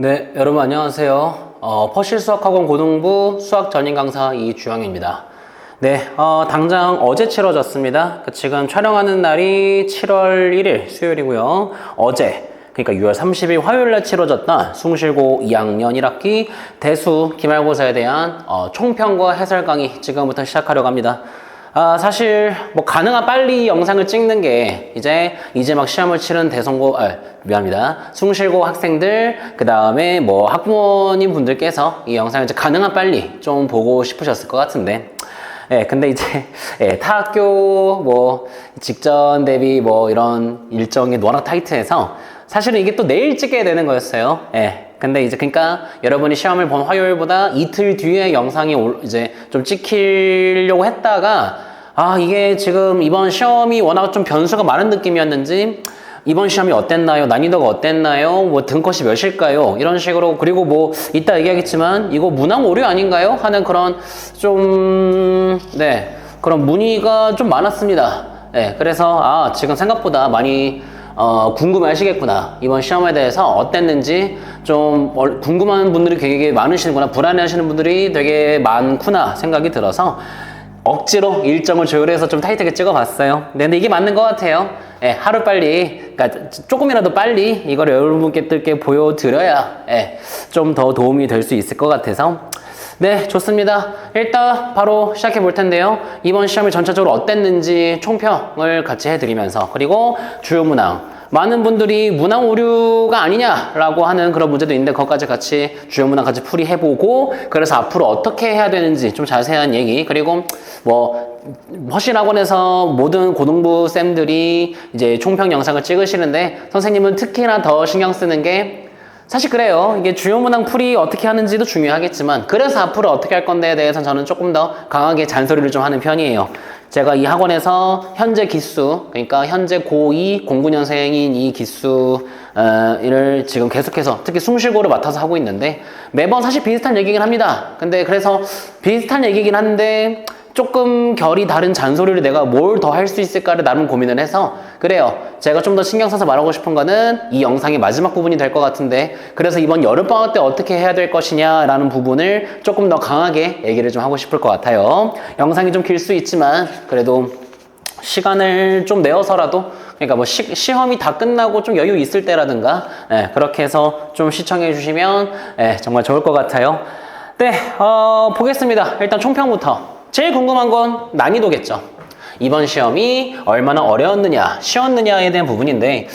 네, 여러분 안녕하세요. 퍼실 수학학원 고등부 수학 전임 강사 이주영입니다. 네, 당장 어제 치러졌습니다. 지금 촬영하는 날이 7월 1일 수요일이고요. 어제, 그러니까 6월 30일 화요일날 치러졌던 숭실고 2학년 1학기 대수 기말고사에 대한 총평과 해설 강의 지금부터 시작하려고 합니다. 사실 뭐 가능한 빨리 영상을 찍는 게 이제 막 시험을 치른 숭실고 학생들 그 다음에 뭐 학부모님 분들께서 이 영상을 이제 가능한 빨리 좀 보고 싶으셨을 것 같은데 근데 이제 타 학교 뭐 직전 대비 뭐 이런 일정이 워낙 타이트해서 사실은 이게 또 내일 찍게 되는 거였어요. 근데 이제 그러니까 여러분이 시험을 본 화요일보다 이틀 뒤에 영상이 이제 좀 찍히려고 했다가 이게 지금 이번 시험이 워낙 좀 변수가 많은 느낌이었는지 이번 시험이 어땠나요? 난이도가 어땠나요? 뭐 등컷이 몇일까요? 이런 식으로 그리고 뭐 이따 얘기하겠지만 이거 문항 오류 아닌가요? 하는 그런 좀 그런 문의가 좀 많았습니다. 그래서 지금 생각보다 많이 궁금해 하시겠구나. 이번 시험에 대해서 어땠는지 좀 궁금한 분들이 되게 많으시는구나. 불안해 하시는 분들이 되게 많구나 생각이 들어서 억지로 일정을 조율해서 좀 타이트하게 찍어봤어요. 근데 이게 맞는 것 같아요. 하루 빨리, 그러니까 조금이라도 빨리 이걸 여러분께 보여드려야 좀 더 도움이 될 수 있을 것 같아서 네, 좋습니다. 일단 바로 시작해 볼 텐데요. 이번 시험이 전체적으로 어땠는지 총평을 같이 해드리면서 그리고 주요 문항 많은 분들이 문항 오류가 아니냐라고 하는 그런 문제도 있는데 그것까지 같이 주요 문항 같이 풀이해보고 그래서 앞으로 어떻게 해야 되는지 좀 자세한 얘기 그리고 뭐 허실학원에서 모든 고등부 쌤들이 이제 총평 영상을 찍으시는데 선생님은 특히나 더 신경 쓰는 게 사실 그래요. 이게 주요 문항 풀이 어떻게 하는지도 중요하겠지만 그래서 앞으로 어떻게 할 건데에 대해서는 저는 조금 더 강하게 잔소리를 좀 하는 편이에요. 제가 이 학원에서 현재 기수, 그러니까 현재 고2 09년생인 이 기수를 지금 계속해서 특히 숭실고를 맡아서 하고 있는데 매번 사실 비슷한 얘기긴 합니다. 근데 그래서 비슷한 얘기긴 한데 조금 결이 다른 잔소리를 내가 뭘 더 할 수 있을까를 나름 고민을 해서 그래요. 제가 좀 더 신경 써서 말하고 싶은 거는 이 영상의 마지막 부분이 될 것 같은데 그래서 이번 여름방학 때 어떻게 해야 될 것이냐라는 부분을 조금 더 강하게 얘기를 좀 하고 싶을 것 같아요. 영상이 좀 길 수 있지만 그래도 시간을 좀 내어서라도 그러니까 뭐 시험이 다 끝나고 좀 여유 있을 때라든가 그렇게 해서 좀 시청해 주시면 정말 좋을 것 같아요. 네, 보겠습니다. 일단 총평부터. 제일 궁금한 건 난이도겠죠. 이번 시험이 얼마나 어려웠느냐, 쉬웠느냐에 대한 부분인데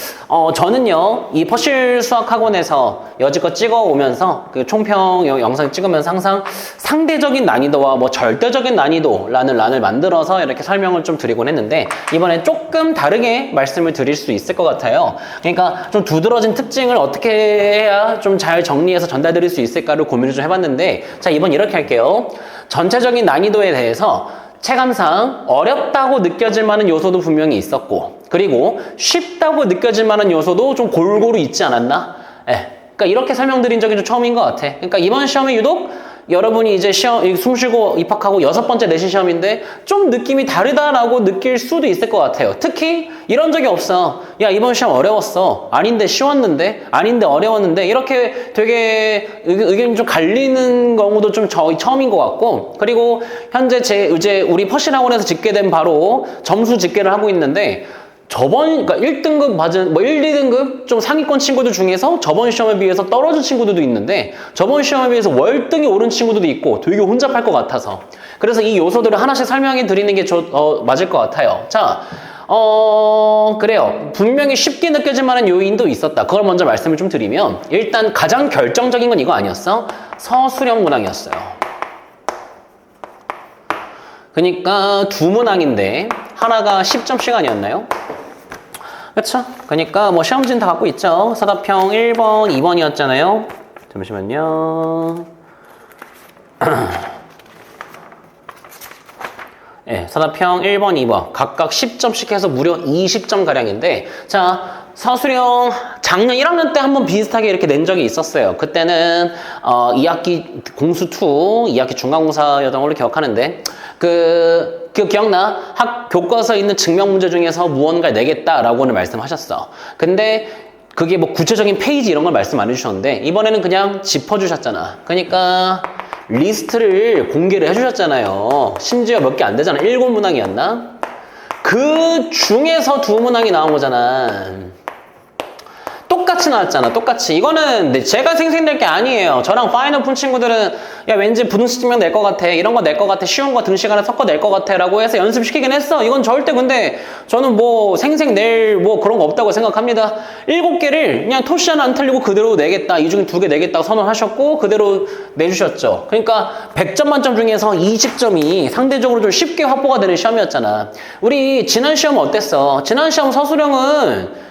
저는요, 이 퍼실 수학학원에서 여지껏 찍어오면서 그 총평 영상 찍으면서 항상 상대적인 난이도와 뭐 절대적인 난이도라는 란을 만들어서 이렇게 설명을 좀 드리곤 했는데 이번엔 조금 다르게 말씀을 드릴 수 있을 것 같아요. 그러니까 좀 두드러진 특징을 어떻게 해야 좀 잘 정리해서 전달드릴 수 있을까를 고민을 좀 해봤는데 자, 이번 이렇게 할게요. 전체적인 난이도에 대해서 체감상 어렵다고 느껴질 만한 요소도 분명히 있었고 그리고 쉽다고 느껴질 만한 요소도 좀 골고루 있지 않았나? 그러니까 이렇게 설명드린 적이 좀 처음인 것 같아. 그러니까 이번 시험에 유독 여러분이 이제 숭실고 입학하고 6번째 내신 시험인데 좀 느낌이 다르다라고 느낄 수도 있을 것 같아요. 특히 이런 적이 없어. 야, 이번 시험 어려웠어. 아닌데 쉬웠는데? 아닌데 어려웠는데? 이렇게 되게 의견이 좀 갈리는 경우도 좀 처음인 것 같고 그리고 현재 이제 우리 퍼실학원에서 집계된 바로 점수 집계를 하고 있는데 그러니까 1등급 맞은, 1, 2등급 좀 상위권 친구들 중에서 저번 시험에 비해서 떨어진 친구들도 있는데 저번 시험에 비해서 월등히 오른 친구들도 있고 되게 혼잡할 것 같아서 그래서 이 요소들을 하나씩 설명해 드리는 게 맞을 것 같아요. 자, 그래요. 분명히 쉽게 느껴질 만한 요인도 있었다. 그걸 먼저 말씀을 좀 드리면 일단 가장 결정적인 건 이거 아니었어? 서술형 문항이었어요. 그러니까 두 문항인데 하나가 10점 시간이었나요? 그쵸? 그러니까 뭐 시험지는 다 갖고 있죠. 서답형 1번, 2번이었잖아요. 잠시만요. 서답형 1번, 2번 각각 10점씩 해서 무려 20점 가량인데 자, 서술형 작년 1학년 때 한번 비슷하게 이렇게 낸 적이 있었어요. 그때는 2학기 공수2, 2학기 중간고사였던 걸로 기억하는데 그 기억나? 교과서에 있는 증명 문제 중에서 무언가를 내겠다라고는 말씀하셨어. 근데 그게 뭐 구체적인 페이지 이런 걸 말씀 안 해주셨는데 이번에는 그냥 짚어주셨잖아. 그러니까 리스트를 공개를 해주셨잖아요. 심지어 몇 개 안 되잖아. 7문항이었나? 그 중에서 2문항이 나온 거잖아. 똑같이 나왔잖아. 똑같이. 이거는 제가 생생낼 게 아니에요. 저랑 파이널 푼 친구들은 야 왠지 부등식 증명 낼 것 같아. 이런 거 낼 것 같아. 쉬운 거 등식 하나 섞어 낼 것 같아. 라고 해서 연습시키긴 했어. 이건 절대 근데 저는 뭐 생생 낼 뭐 그런 거 없다고 생각합니다. 7개를 그냥 토시 하나 안 틀리고 그대로 내겠다. 이 중에 2개 내겠다고 선언하셨고 그대로 내주셨죠. 그러니까 100점 만점 중에서 20점이 상대적으로 좀 쉽게 확보가 되는 시험이었잖아. 우리 지난 시험은 어땠어? 지난 시험 서술형은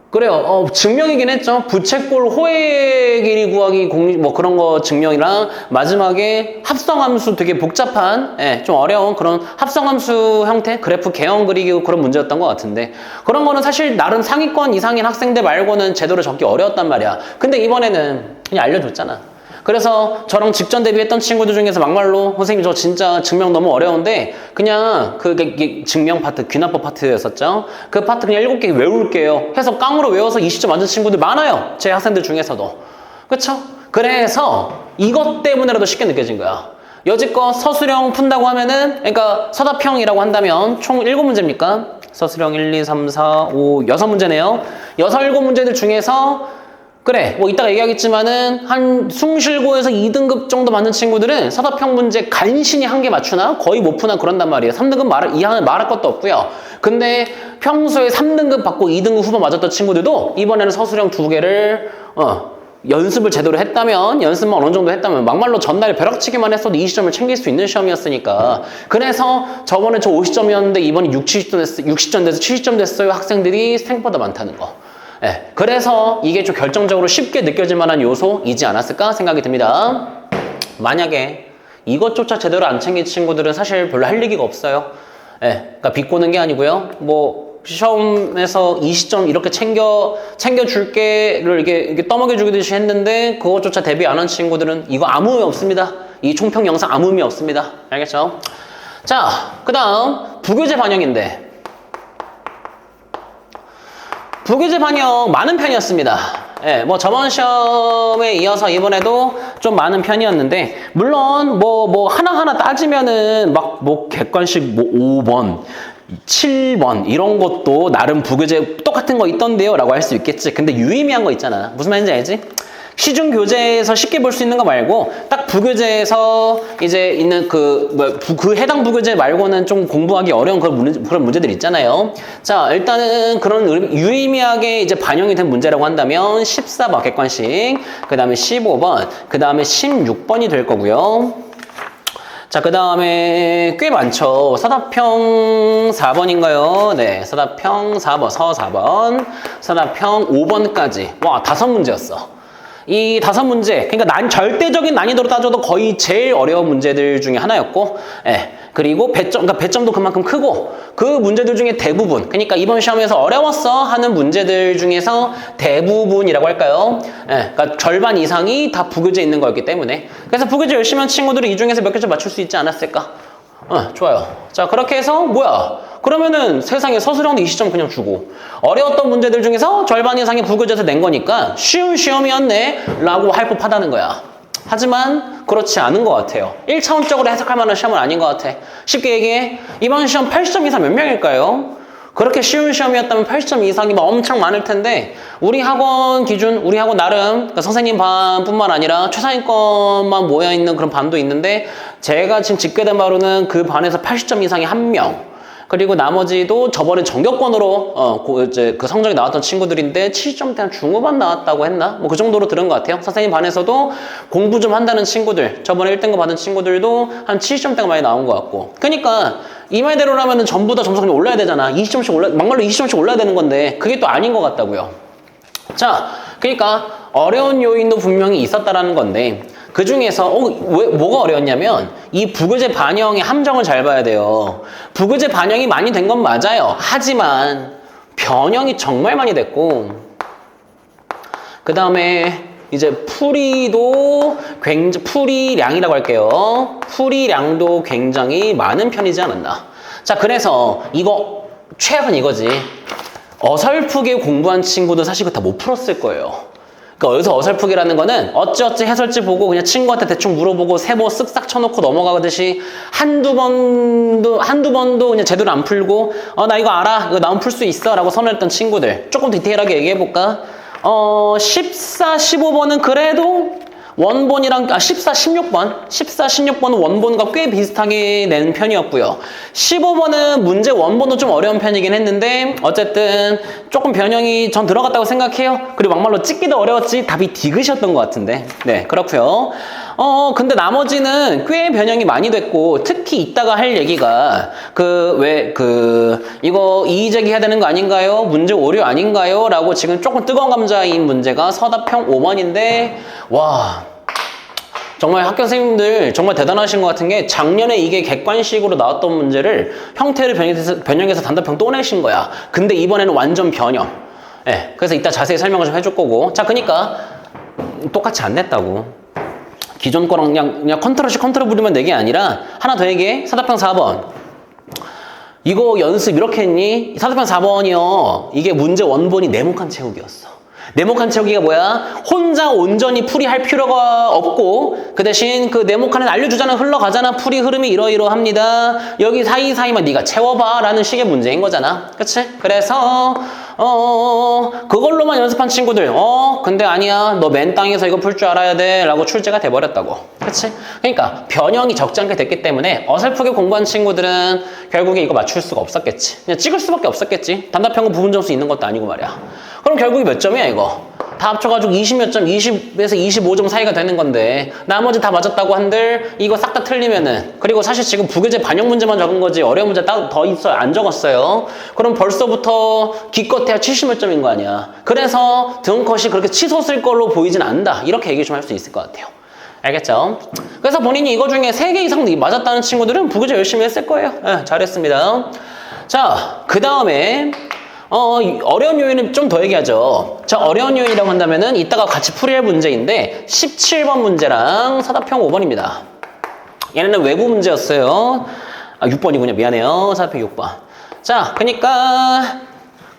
그래요. 증명이긴 했죠. 부채꼴 호의 길이 구하기 뭐 그런 거 증명이랑 마지막에 합성함수 되게 복잡한 좀 어려운 그런 합성함수 형태 그래프 개형 그리기 그런 문제였던 것 같은데 그런 거는 사실 나름 상위권 이상인 학생들 말고는 제대로 적기 어려웠단 말이야. 근데 이번에는 그냥 알려줬잖아. 그래서 저랑 직전 대비했던 친구들 중에서 막말로 선생님 저 진짜 증명 너무 어려운데 그냥 그게 증명 파트, 귀납법 파트였었죠. 그 파트 그냥 7개 외울게요 해서 깡으로 외워서 20점 맞은 친구들 많아요. 제 학생들 중에서도. 그쵸? 그래서 이것 때문에라도 쉽게 느껴진 거야. 여지껏 서술형 푼다고 하면은 그러니까 서답형이라고 한다면 총 7문제입니까? 서술형 1, 2, 3, 4, 5, 6문제네요. 6, 7문제들 중에서 그래, 뭐 이따가 얘기하겠지만은 한 숭실고에서 2등급 정도 맞는 친구들은 서답형 문제 간신히 1개 맞추나 거의 못 푸나 그런단 말이에요. 3등급 이하는 말할 것도 없고요. 근데 평소에 3등급 받고 2등급 후반 맞았던 친구들도 이번에는 서술형 2개를 연습을 제대로 했다면 연습만 어느 정도 했다면 막말로 전날 벼락치기만 했어도 20점을 챙길 수 있는 시험이었으니까 그래서 저번에 저 50점이었는데 이번에 60점 돼서 70점 됐어요. 학생들이 생각보다 많다는 거. 네, 그래서 이게 좀 결정적으로 쉽게 느껴질 만한 요소이지 않았을까 생각이 듭니다. 만약에 이것조차 제대로 안 챙긴 친구들은 사실 별로 할 얘기가 없어요. 네, 그러니까 비꼬는 게 아니고요. 뭐 시험에서 20점 이렇게 챙겨줄게를 이렇게 떠먹여주듯이 했는데 그것조차 대비 안 한 친구들은 이거 아무 의미 없습니다. 이 총평 영상 아무 의미 없습니다. 알겠죠? 자, 그 다음 부교재 반영인데 부교재 반영 많은 편이었습니다. 예, 뭐 저번 시험에 이어서 이번에도 좀 많은 편이었는데 물론 뭐 하나하나 따지면은 막 뭐 객관식 뭐 5번 7번 이런 것도 나름 부교재 똑같은 거 있던데요 라고 할 수 있겠지. 근데 유의미한 거 있잖아. 무슨 말인지 알지? 시중 교재에서 쉽게 볼 수 있는 거 말고 딱 부교재에서 이제 있는 그 해당 부교재 말고는 좀 공부하기 어려운 그런 문제들 있잖아요. 자, 일단은 그런 유의미하게 이제 반영이 된 문제라고 한다면 14번 객관식, 그 다음에 15번, 그 다음에 16번이 될 거고요. 자, 그 다음에 꽤 많죠. 서답형 4번인가요? 네, 서답형 4번, 서 4번, 서답형 5번까지. 와, 5문제였어. 이 5문제, 그러니까 절대적인 난이도로 따져도 거의 제일 어려운 문제들 중에 하나였고, 예. 그리고 그러니까 배점도 그만큼 크고, 그 문제들 중에 대부분, 그러니까 이번 시험에서 어려웠어 하는 문제들 중에서 대부분이라고 할까요? 예. 그러니까 절반 이상이 다 부교재에 있는 거였기 때문에. 그래서 부교재 열심히 한 친구들이 이 중에서 몇 개 좀 맞출 수 있지 않았을까? 좋아요. 자, 그렇게 해서 뭐야? 그러면은 세상에 서술형도 20점 그냥 주고 어려웠던 문제들 중에서 절반 이상이 부교재에서 낸 거니까 쉬운 시험이었네 라고 할 법하다는 거야. 하지만 그렇지 않은 것 같아요. 1차원적으로 해석할 만한 시험은 아닌 것 같아. 쉽게 얘기해. 이번 시험 80점 이상 몇 명일까요? 그렇게 쉬운 시험이었다면 80점 이상이 막 엄청 많을 텐데 우리 학원 기준, 우리 학원 나름 그러니까 선생님 반뿐만 아니라 최상위권만 모여있는 그런 반도 있는데 제가 지금 집계된 바로는 그 반에서 80점 이상이 1명 그리고 나머지도 저번에 전교권으로 그 성적이 나왔던 친구들인데 70점대 한 중후반 나왔다고 했나? 뭐 그 정도로 들은 것 같아요. 선생님 반에서도 공부 좀 한다는 친구들, 저번에 1등급 받은 친구들도 한 70점대가 많이 나온 것 같고. 그러니까 이 말대로라면 전부 다 점수가 올라야 되잖아. 20점씩 막말로 20점씩 올라야 되는 건데 그게 또 아닌 것 같다고요. 자, 그러니까 어려운 요인도 분명히 있었다라는 건데 그 중에서 뭐가 어려웠냐면 이 부교재 반영의 함정을 잘 봐야 돼요. 부교재 반영이 많이 된 건 맞아요. 하지만 변형이 정말 많이 됐고 그 다음에 이제 풀이량이라고 할게요. 풀이량도 굉장히 많은 편이지 않았나. 자, 그래서 이거 최악은 이거지. 어설프게 공부한 친구들 사실 그거 다 못 풀었을 거예요. 그러니까 여기서 어설프게라는 거는 어찌어찌 해설지 보고 그냥 친구한테 대충 물어보고 세모 쓱싹 쳐놓고 넘어가듯이 한두 번도 그냥 제대로 안 풀고 나 이거 알아, 이거 나만 풀 수 있어 라고 선언했던 친구들 조금 디테일하게 얘기해볼까? 14, 15번은 그래도 원본이랑 14, 16번은 원본과 꽤 비슷하게 낸 편이었고요. 15번은 문제 원본도 좀 어려운 편이긴 했는데 어쨌든 조금 변형이 전 들어갔다고 생각해요. 그리고 막말로 찍기도 어려웠지 답이 디귿이었던 것 같은데 네 그렇고요. 근데 나머지는 꽤 변형이 많이 됐고 특히 이따가 할 얘기가 이거 이의제기 해야 되는 거 아닌가요? 문제 오류 아닌가요? 라고 지금 조금 뜨거운 감자인 문제가 서답형 5번인데 와 정말 학교 선생님들 정말 대단하신 것 같은 게 작년에 이게 객관식으로 나왔던 문제를 형태를 변형해서 단답형 또 내신 거야. 근데 이번에는 완전 변형. 네, 그래서 이따 자세히 설명을 좀 해줄 거고 자 그러니까 똑같이 안 냈다고. 기존 거랑 그냥 컨트롤 부리면 내 게 아니라 하나 더 얘기해. 사답형 4번. 이거 연습 이렇게 했니? 사답형 4번이요. 이게 문제 원본이 네모칸 채우기였어. 네모칸 채우기가 뭐야? 혼자 온전히 풀이할 필요가 없고 그 대신 그 네모칸에 알려주잖아. 흘러가잖아. 풀이 흐름이 이러이러합니다. 여기 사이사이만 네가 채워봐 라는 식의 문제인 거잖아. 그치? 그래서 그걸로만 연습한 친구들 근데 아니야 너 맨 땅에서 이거 풀 줄 알아야 돼 라고 출제가 돼버렸다고. 그치? 그러니까 변형이 적지 않게 됐기 때문에 어설프게 공부한 친구들은 결국에 이거 맞출 수가 없었겠지. 그냥 찍을 수밖에 없었겠지. 단답형은 부분 점수 있는 것도 아니고 말이야. 그럼 결국에 몇 점이야 이거? 다 합쳐가지고 20몇 점, 20에서 25점 사이가 되는 건데 나머지 다 맞았다고 한들 이거 싹 다 틀리면은 그리고 사실 지금 부교재 반영 문제만 적은 거지 어려운 문제 더 있어요. 안 적었어요. 그럼 벌써부터 기껏해야 70몇 점인 거 아니야. 그래서 등컷이 그렇게 치솟을 걸로 보이진 않는다. 이렇게 얘기 좀 할 수 있을 것 같아요. 알겠죠? 그래서 본인이 이거 중에 3개 이상 맞았다는 친구들은 부교재 열심히 했을 거예요. 네, 잘했습니다. 자, 그 다음에 어려운 요인은 좀 더 얘기하죠. 자, 어려운 요인이라고 한다면은 이따가 같이 풀이할 문제인데 17번 문제랑 사답형 5번입니다. 얘네는 외부 문제였어요. 6번이군요. 미안해요. 사답형 6번. 자, 그러니까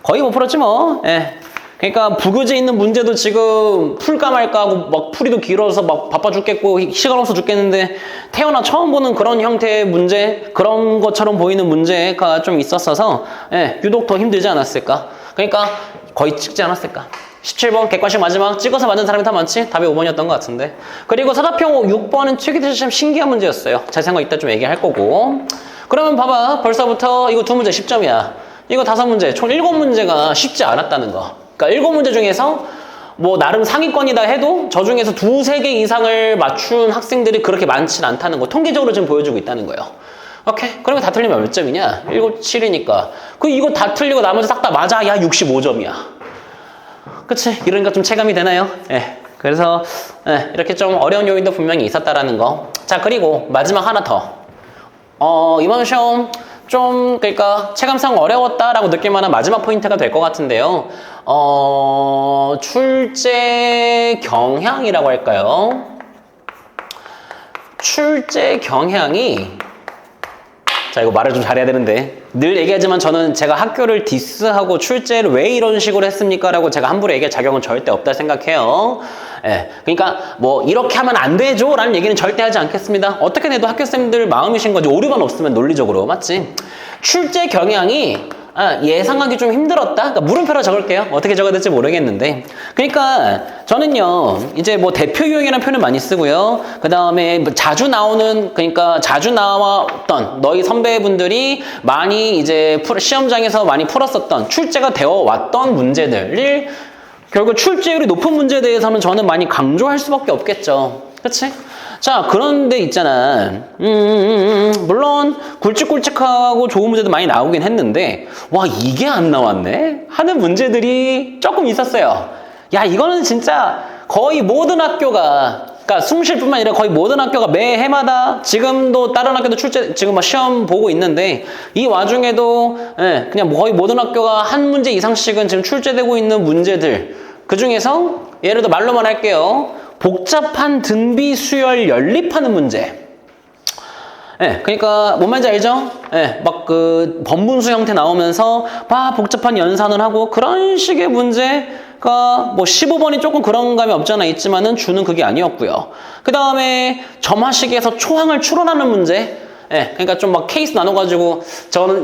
거의 못 풀었지 뭐. 예. 그러니까 부교재 있는 문제도 지금 풀까 말까 하고 막 풀이도 길어서 막 바빠 죽겠고 시간 없어 죽겠는데 태어나 처음 보는 그런 형태의 문제 그런 것처럼 보이는 문제가 좀 있었어서 예, 유독 더 힘들지 않았을까. 그러니까 거의 찍지 않았을까. 17번 객관식 마지막 찍어서 맞는 사람이 더 많지? 답이 5번이었던 것 같은데. 그리고 사답형 6번은 특이해서 참 신기한 문제였어요. 자세한 거 이따 좀 얘기할 거고. 그러면 봐봐 벌써부터 이거 2문제 10점이야. 이거 5문제 총 7문제가 쉽지 않았다는 거. 그러니까 7문제 중에서 뭐 나름 상위권이다 해도 저 중에서 2-3개 이상을 맞춘 학생들이 그렇게 많진 않다는 거 통계적으로 지금 보여주고 있다는 거예요. 오케이? 그러면 다 틀리면 몇 점이냐? 7, 7이니까 이거 다 틀리고 나머지 싹 다 맞아? 야 65점이야. 그치? 이러니까 좀 체감이 되나요? 예. 그래서 이렇게 좀 어려운 요인도 분명히 있었다라는 거. 자 그리고 마지막 하나 더. 이번 시험 좀 그러니까 체감상 어려웠다라고 느낄 만한 마지막 포인트가 될 것 같은데요. 출제 경향이라고 할까요? 출제 경향이 자 이거 말을 좀 잘해야 되는데 늘 얘기하지만 저는 제가 학교를 디스하고 출제를 왜 이런 식으로 했습니까? 라고 제가 함부로 얘기할 자격은 절대 없다 생각해요. 예, 그러니까 뭐 이렇게 하면 안 되죠 라는 얘기는 절대 하지 않겠습니다. 어떻게 내도 학교생들 마음이신 거지. 오류만 없으면 논리적으로 맞지? 출제 경향이 예상하기 좀 힘들었다? 그러니까 물음표로 적을게요. 어떻게 적어야 될지 모르겠는데. 그러니까 저는요, 이제 뭐 대표 유형이라는 표현을 많이 쓰고요. 그 다음에 자주 나오는, 그러니까 자주 나왔던 너희 선배분들이 많이 이제 시험장에서 많이 풀었었던 출제가 되어 왔던 문제들을 결국 출제율이 높은 문제에 대해서는 저는 많이 강조할 수밖에 없겠죠. 그치? 자, 그런데 있잖아. 물론 굵직굵직하고 좋은 문제도 많이 나오긴 했는데 와 이게 안 나왔네? 하는 문제들이 조금 있었어요. 야 이거는 진짜 거의 모든 학교가 그러니까 숭실뿐만 아니라 거의 모든 학교가 매 해마다 지금도 다른 학교도 출제 지금 막 시험 보고 있는데 이 와중에도 그냥 거의 모든 학교가 한 문제 이상씩은 지금 출제되고 있는 문제들 그 중에서 예를 들어 말로만 할게요. 복잡한 등비 수열 연립하는 문제. 예, 그러니까 뭔 말인지 알죠? 예, 막 그 번분수 형태 나오면서 막 복잡한 연산을 하고 그런 식의 문제가 뭐 15번이 조금 그런 감이 없잖아 있지만은 주는 그게 아니었고요. 그 다음에 점화식에서 초항을 추론하는 문제. 예, 그러니까 좀 막 케이스 나눠가지고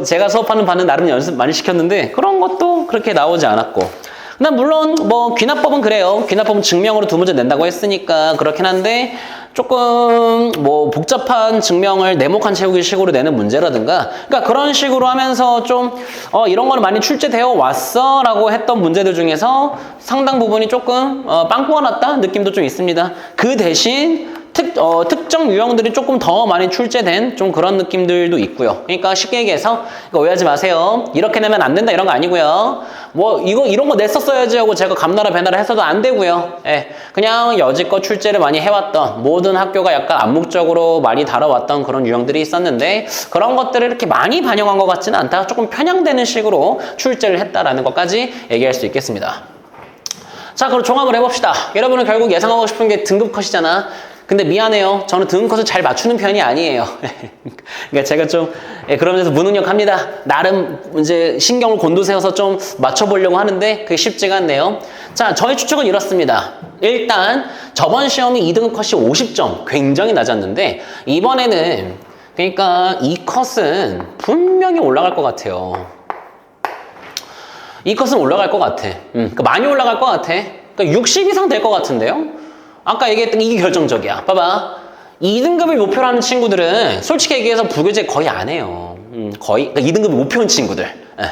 제가 수업하는 반은 나름 연습 많이 시켰는데 그런 것도 그렇게 나오지 않았고. 그다음 물론 뭐 귀납법은 그래요. 귀납법은 증명으로 두 문제 낸다고 했으니까 그렇긴 한데 조금 뭐 복잡한 증명을 네모칸 채우기 식으로 내는 문제라든가 그러니까 그런 식으로 하면서 좀 이런 거는 많이 출제되어 왔어 라고 했던 문제들 중에서 상당 부분이 조금 빵 뽑아놨다 느낌도 좀 있습니다. 그 대신 특정 유형들이 조금 더 많이 출제된 좀 그런 느낌들도 있고요. 그러니까 쉽게 얘기해서 오해하지 마세요. 이렇게 내면 안 된다 이런 거 아니고요. 뭐 이런 거 냈었어야지 하고 제가 감나라 배나라 했어도 안 되고요. 예, 그냥 여지껏 출제를 많이 해왔던 모든 학교가 약간 암묵적으로 많이 다뤄왔던 그런 유형들이 있었는데 그런 것들을 이렇게 많이 반영한 것 같지는 않다. 조금 편향되는 식으로 출제를 했다라는 것까지 얘기할 수 있겠습니다. 자, 그럼 종합을 해봅시다. 여러분은 결국 예상하고 싶은 게 등급 컷이잖아. 근데 미안해요. 저는 등급 컷을 잘 맞추는 편이 아니에요. 그러니까 제가 좀 그런 데서 무능력합니다. 나름 이제 신경을 곤두세워서 좀 맞춰보려고 하는데 그게 쉽지가 않네요. 자, 저의 추측은 이렇습니다. 일단 저번 시험이 2등급 컷이 50점 굉장히 낮았는데 이번에는 그러니까 이 컷은 분명히 올라갈 것 같아요. 이 컷은 올라갈 것 같아. 그러니까 많이 올라갈 것 같아. 그러니까 60 이상 될 것 같은데요? 아까 얘기했던 이게 결정적이야. 봐봐. 2등급을 목표로 하는 친구들은 솔직히 얘기해서 부교재 거의 안 해요. 거의. 그러니까 2등급을 목표인 친구들. 예.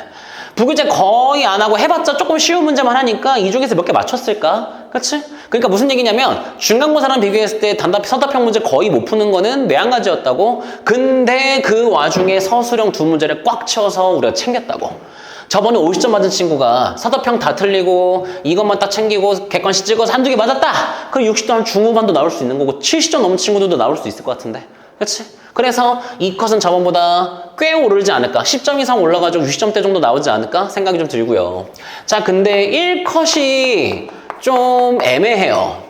부교재 거의 안 하고 해봤자 조금 쉬운 문제만 하니까 이 중에서 몇 개 맞췄을까? 그치? 그러니까 무슨 얘기냐면 중간고사랑 비교했을 때 서답형 문제 거의 못 푸는 거는 매한가지였다고. 근데 그 와중에 서술형 두 문제를 꽉 채워서 우리가 챙겼다고. 저번에 50점 맞은 친구가 서답형 다 틀리고 이것만 딱 챙기고 객관식 찍어서 한두 개 맞았다. 그럼 60점 중후반도 나올 수 있는 거고 70점 넘은 친구들도 나올 수 있을 것 같은데. 그렇지? 그래서 이 컷은 저번보다 꽤 오르지 않을까. 10점 이상 올라가지고 60점대 정도 나오지 않을까 생각이 좀 들고요. 자, 근데 1컷이 좀 애매해요.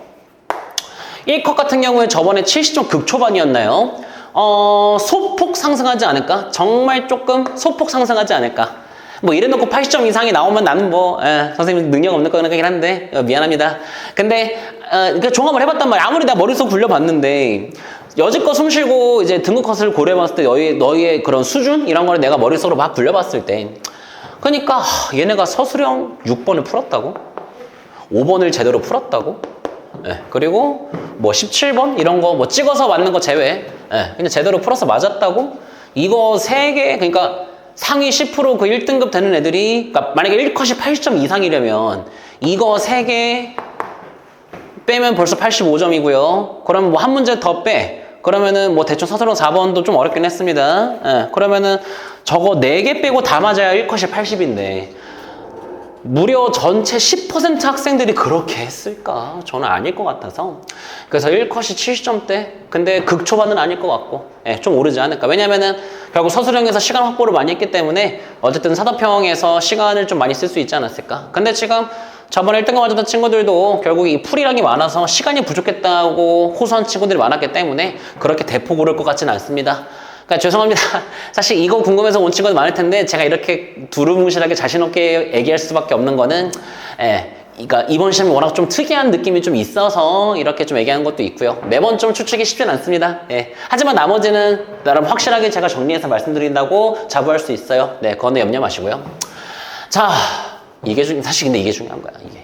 1컷 같은 경우에 저번에 70점 극초반이었나요? 소폭 상승하지 않을까? 정말 조금 소폭 상승하지 않을까? 뭐 이래놓고 80점 이상이 나오면 나는 뭐 선생님 능력 없는 거긴 한데 미안합니다. 근데 그러니까 종합을 해봤단 말이야. 아무리 내가 머릿속 굴려봤는데 여지껏 숨쉬고 이제 등급 컷을 고려해봤을 때 너희의 그런 수준 이런 거를 내가 머릿속으로 막 굴려봤을 때 그러니까 얘네가 서술형 6번을 풀었다고 5번을 제대로 풀었다고 그리고 뭐 17번 이런 거 뭐 찍어서 맞는 거 제외 그냥 제대로 풀어서 맞았다고 이거 3개 그러니까 상위 10% 그 1등급 되는 애들이 그러니까 만약에 1컷이 80점 이상이려면 이거 3개 빼면 벌써 85점이고요. 그러면 뭐 한 문제 더 빼. 그러면은 뭐 대충 서술형 4번도 좀 어렵긴 했습니다. 그러면은 저거 4개 빼고 다 맞아야 1컷이 80인데 무려 전체 10% 학생들이 그렇게 했을까? 저는 아닐 것 같아서 그래서 1컷이 70점대 근데 극초반은 아닐 것 같고 좀 오르지 않을까 왜냐면은 결국 서술형에서 시간 확보를 많이 했기 때문에 어쨌든 사답형에서 시간을 좀 많이 쓸 수 있지 않았을까 근데 지금 저번에 1등급 맞았던 친구들도 결국 이 풀이량이 많아서 시간이 부족했다고 호소한 친구들이 많았기 때문에 그렇게 대폭 오를 것 같지는 않습니다. 그러니까 죄송합니다. 사실 이거 궁금해서 온 친구들 많을 텐데 제가 이렇게 두루뭉실하게 자신 없게 얘기할 수밖에 없는 거는 그러니까 이번 시험이 워낙 좀 특이한 느낌이 좀 있어서 이렇게 좀 얘기하는 것도 있고요. 매번 좀 추측이 쉽진 않습니다. 하지만 나머지는 나름 확실하게 제가 정리해서 말씀드린다고 자부할 수 있어요. 그거는 염려 마시고요. 자, 사실 근데 이게 중요한 거야. 이게.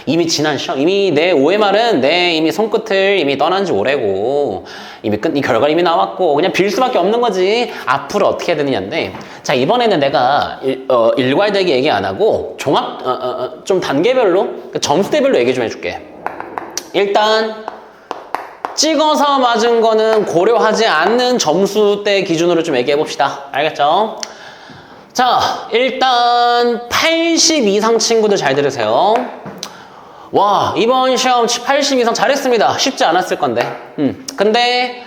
이미 지난 시험, 이미 내 OMR은 이미 손끝을 이미 떠난 지 오래고, 이 결과 이미 나왔고, 그냥 빌 수밖에 없는 거지. 앞으로 어떻게 해야 되느냐인데, 자, 이번에는 내가 일괄되게 얘기 안 하고, 좀 단계별로, 점수대별로 얘기 좀 해줄게. 일단, 찍어서 맞은 거는 고려하지 않는 점수대 기준으로 좀 얘기해 봅시다. 알겠죠? 자, 일단 80 이상 친구들 잘 들으세요. 와, 이번 시험 80 이상 잘했습니다. 쉽지 않았을 건데. 근데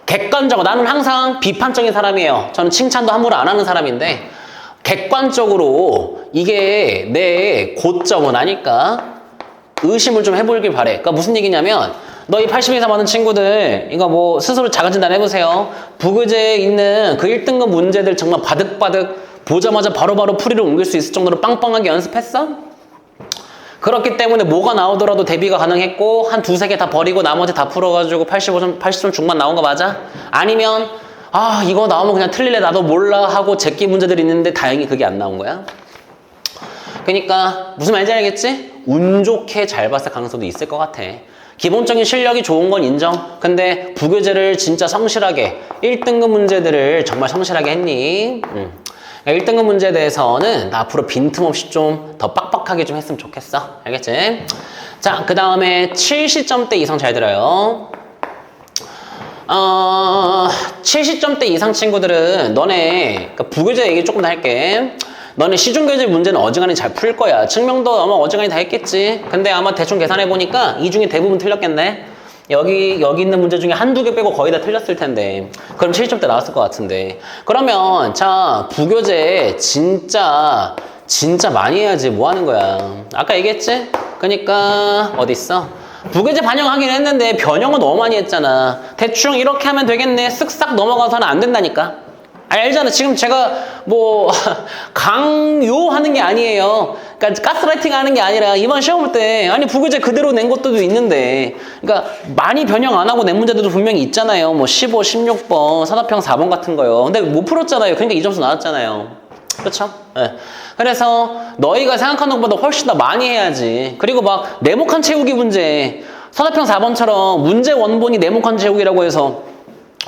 객관적으로 나는 항상 비판적인 사람이에요. 저는 칭찬도 함부로 안 하는 사람인데 객관적으로 이게 내 고점은 아니까 의심을 좀 해보길 바래. 그러니까 무슨 얘기냐면 너희 80 이상 받은 친구들 이거 뭐 스스로 자가진단 해보세요. 부교재에 있는 그 1등급 문제들 정말 바득바득 보자마자 바로바로 풀이를 옮길 수 있을 정도로 빵빵하게 연습했어? 그렇기 때문에 뭐가 나오더라도 대비가 가능했고 한 두세 개 다 버리고 나머지 다 풀어가지고 80점 중반 나온 거 맞아? 아니면 아 이거 나오면 그냥 틀릴래 나도 몰라 하고 제끼 문제들이 있는데 다행히 그게 안 나온 거야? 그러니까 무슨 말인지 알겠지? 운 좋게 잘 봤을 가능성도 있을 것 같아. 기본적인 실력이 좋은 건 인정. 근데 부교재를 진짜 성실하게 1등급 문제들을 정말 성실하게 했니? 1등급 문제에 대해서는 나 앞으로 빈틈없이 좀 더 빡빡하게 좀 했으면 좋겠어. 알겠지? 자, 그 다음에 70점대 이상 잘 들어요. 70점대 이상 친구들은 너네 그러니까 부교재 얘기 조금 더 할게. 너네 시중교재 문제는 어지간히 잘 풀 거야. 증명도 아마 어지간히 다 했겠지. 근데 아마 대충 계산해보니까 이 중에 대부분 틀렸겠네. 여기 있는 문제 중에 한두 개 빼고 거의 다 틀렸을 텐데 그럼 70점대 나왔을 것 같은데 그러면 자 부교재 진짜 많이 해야지 뭐 하는 거야. 아까 얘기했지? 그러니까 어디 있어? 부교재 반영하긴 했는데 변형은 너무 많이 했잖아. 대충 이렇게 하면 되겠네 쓱싹 넘어가서는 안 된다니까. 알잖아. 지금 제가 뭐 강요하는 게 아니에요. 그러니까 가스라이팅 하는 게 아니라 이번 시험 볼 때 아니 부교재 그대로 낸 것들도 있는데 그러니까 많이 변형 안 하고 낸 문제들도 분명히 있잖아요. 뭐 15, 16번, 산업형 4번 같은 거요. 근데 못 풀었잖아요. 그러니까 이 점수 나왔잖아요. 그렇죠? 네. 그래서 너희가 생각하는 것보다 훨씬 더 많이 해야지. 그리고 막 네모칸 채우기 문제 산업형 4번처럼 문제 원본이 네모칸 채우기라고 해서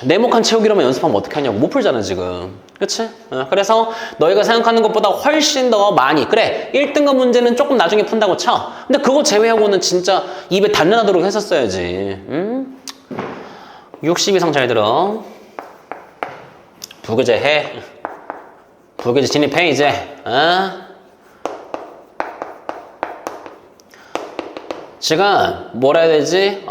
네모칸 채우기로만 연습하면 어떻게 하냐고. 못 풀잖아 지금. 그치? 그래서 너희가 생각하는 것보다 훨씬 더 많이 그래 1등급 문제는 조금 나중에 푼다고 쳐. 근데 그거 제외하고는 진짜 입에 단련하도록 했었어야지. 60 이상 잘 들어. 부교재 해. 부교재 진입해 이제. 지금 뭐라 해야 되지?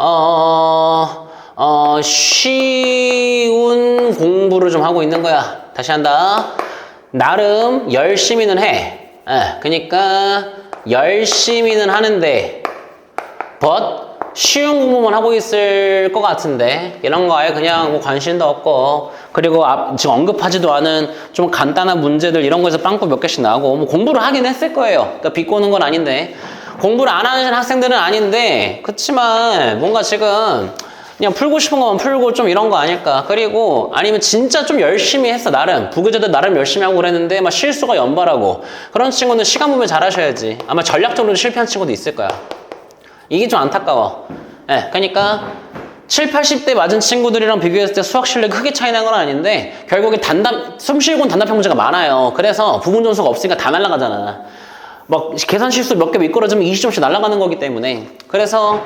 쉬운 공부를 좀 하고 있는 거야. 다시 한다. 나름 열심히는 해. 그러니까 열심히는 하는데 but 쉬운 공부만 하고 있을 것 같은데 이런 거 아예 그냥 뭐 관심도 없고 그리고 지금 언급하지도 않은 좀 간단한 문제들 이런 거에서 빵꾸 몇 개씩 나고 뭐 공부를 하긴 했을 거예요. 그러니까 비꼬는 건 아닌데 공부를 안 하는 학생들은 아닌데 그렇지만 뭔가 지금 그냥 풀고 싶은 것만 풀고 좀 이런 거 아닐까. 그리고 아니면 진짜 좀 열심히 했어. 나름 부교재도 나름 열심히 하고 그랬는데 막 실수가 연발하고 그런 친구는 시간 보면 잘하셔야지. 아마 전략적으로 실패한 친구도 있을 거야. 이게 좀 안타까워. 그러니까 7, 80대 맞은 친구들이랑 비교했을 때 수학 실력이 크게 차이 난 건 아닌데 결국에 숨쉬고는 단답형 문제가 많아요. 그래서 부분 점수가 없으니까 다 날아가잖아. 막 계산 실수 몇 개 미끄러지면 20점씩 날아가는 거기 때문에 그래서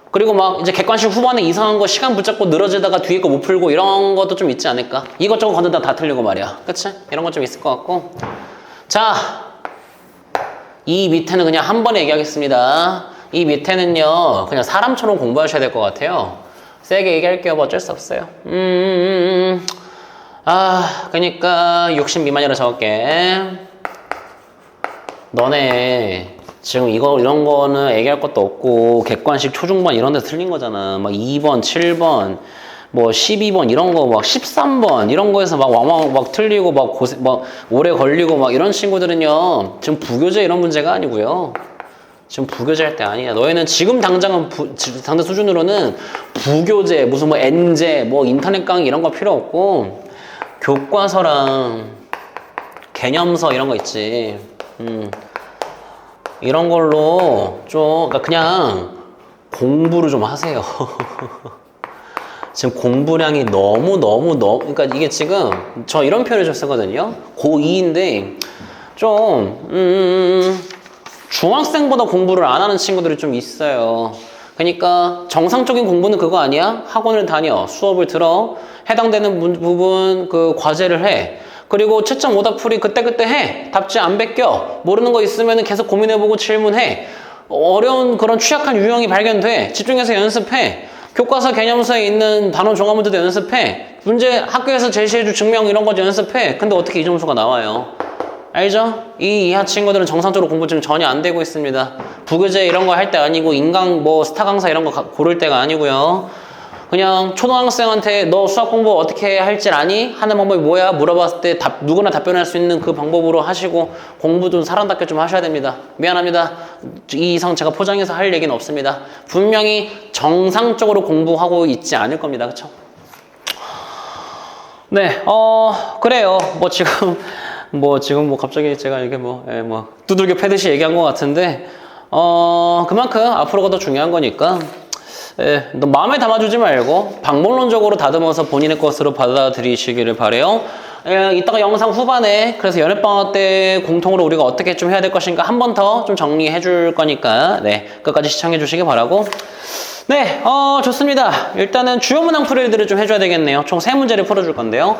그리고 막 이제 객관식 후반에 이상한 거 시간 붙잡고 늘어지다가 뒤에 거 못 풀고 이런 것도 좀 있지 않을까? 이것저것 건너다 다 틀리고 말이야. 그치? 이런 거 좀 있을 것 같고. 자, 이 밑에는 그냥 한 번에 얘기하겠습니다. 이 밑에는요, 그냥 사람처럼 공부하셔야 될 것 같아요. 세게 얘기할게요. 뭐 어쩔 수 없어요. 그러니까 60 미만이라 적을게. 너네 지금 이런 거는 얘기할 것도 없고 객관식 초중반 이런 데서 틀린 거잖아. 막 2번, 7번, 뭐 12번 이런 거 막 13번 이런 거에서 막 왕왕 막 틀리고 막 오래 걸리고 막 이런 친구들은요. 지금 부교재 이런 문제가 아니고요. 지금 부교재 할 때 아니야. 너희는 지금 당장 수준으로는 부교재 무슨 뭐 N제 뭐 인터넷 강의 이런 거 필요 없고 교과서랑 개념서 이런 거 있지. 이런 걸로 좀 그러니까 그냥 공부를 좀 하세요. 지금 공부량이 너무 그러니까 이게 지금 저 이런 표현을 좀 쓰거든요. 고2인데 좀 중학생보다 공부를 안 하는 친구들이 좀 있어요. 그러니까 정상적인 공부는 그거 아니야? 학원을 다녀, 수업을 들어, 해당되는 부분 그 과제를 해. 그리고 채점 오답풀이 그때그때 해. 답지 안 베껴. 모르는 거 있으면 계속 고민해보고 질문해. 어려운 그런 취약한 유형이 발견돼. 집중해서 연습해. 교과서 개념서에 있는 단원 종합 문제도 연습해. 문제 학교에서 제시해줄 증명 이런 거 연습해. 근데 어떻게 이 점수가 나와요? 알죠? 이 이하 친구들은 정상적으로 공부 지금 전혀 안 되고 있습니다. 부교재 이런 거 할 때 아니고 인강 뭐 스타 강사 이런 거 고를 때가 아니고요. 그냥 초등학생한테 너 수학 공부 어떻게 할지 아니? 하는 방법이 뭐야? 물어봤을 때 누구나 답변할 수 있는 그 방법으로 하시고 공부 좀 사람답게 좀 하셔야 됩니다. 미안합니다. 이 이상 제가 포장해서 할 얘기는 없습니다. 분명히 정상적으로 공부하고 있지 않을 겁니다. 그쵸? 네, 그래요. 지금 갑자기 제가 이게 두들겨 패듯이 얘기한 것 같은데, 그만큼 앞으로가 더 중요한 거니까, 너 마음에 담아주지 말고 방법론적으로 다듬어서 본인의 것으로 받아들이시기를 바래요. 이따가 영상 후반에 그래서 연애방학 때 공통으로 우리가 어떻게 좀 해야 될 것인가 한 번 더 좀 정리해 줄 거니까 끝까지 시청해 주시기 바라고. 네, 좋습니다. 일단은 주요 문항 풀이들을 좀 해줘야 되겠네요. 총 3문제를 풀어줄 건데요.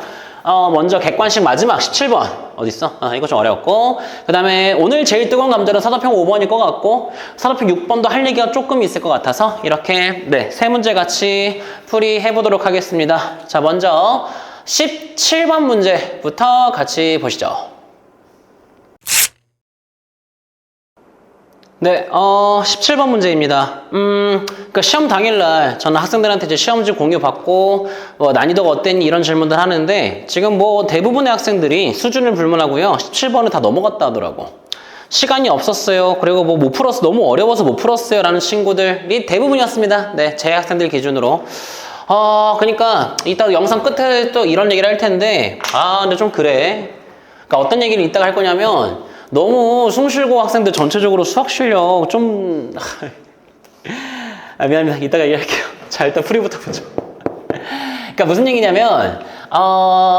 먼저 객관식 마지막 17번 어딨어? 이거 좀 어려웠고, 그 다음에 오늘 제일 뜨거운 감자는 사도평 5번일 것 같고 사도평 6번도 할 얘기가 조금 있을 것 같아서 이렇게 3문제 같이 풀이해 보도록 하겠습니다. 자, 먼저 17번 문제부터 같이 보시죠. 네, 17번 문제입니다. 그러니까 시험 당일날 저는 학생들한테 이제 시험지 공유받고 난이도가 어땠니 이런 질문들 하는데 지금 대부분의 학생들이 수준을 불문하고요. 17번을 다 넘어갔다 하더라고. 시간이 없었어요. 그리고 못 풀었어. 너무 어려워서 못 풀었어요. 라는 친구들이 대부분이었습니다. 네, 제 학생들 기준으로. 그러니까 이따 영상 끝에 또 이런 얘기를 할 텐데 근데 좀 그래. 그러니까 어떤 얘기를 이따가 할 거냐면 너무 숭실고 학생들 전체적으로 수학 실력 좀 미안합니다. 이따가 얘기할게요. 자, 일단 풀이부터 보죠. 그러니까 무슨 얘기냐면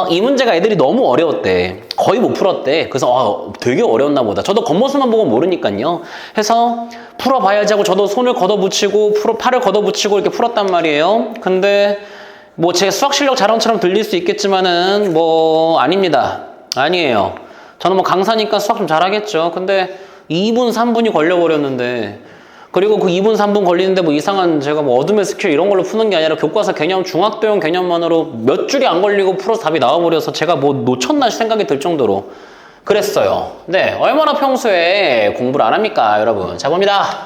이 문제가 애들이 너무 어려웠대. 거의 못 풀었대. 그래서 되게 어려웠나 보다. 저도 겉모습만 보고 모르니까요. 해서 풀어봐야지 하고 저도 손을 걷어붙이고 팔을 걷어붙이고 이렇게 풀었단 말이에요. 근데 제 수학 실력 자랑처럼 들릴 수 있겠지만은 아닙니다. 아니에요. 저는 강사니까 수학 좀 잘하겠죠. 근데 2분, 3분이 걸려버렸는데, 그리고 그 2분, 3분 걸리는데 이상한 제가 어둠의 스킬 이런 걸로 푸는 게 아니라 교과서 개념, 중학도형 개념만으로 몇 줄이 안 걸리고 풀어서 답이 나와버려서 제가 놓쳤나 생각이 들 정도로 그랬어요. 네, 얼마나 평소에 공부를 안 합니까, 여러분? 자, 봅니다.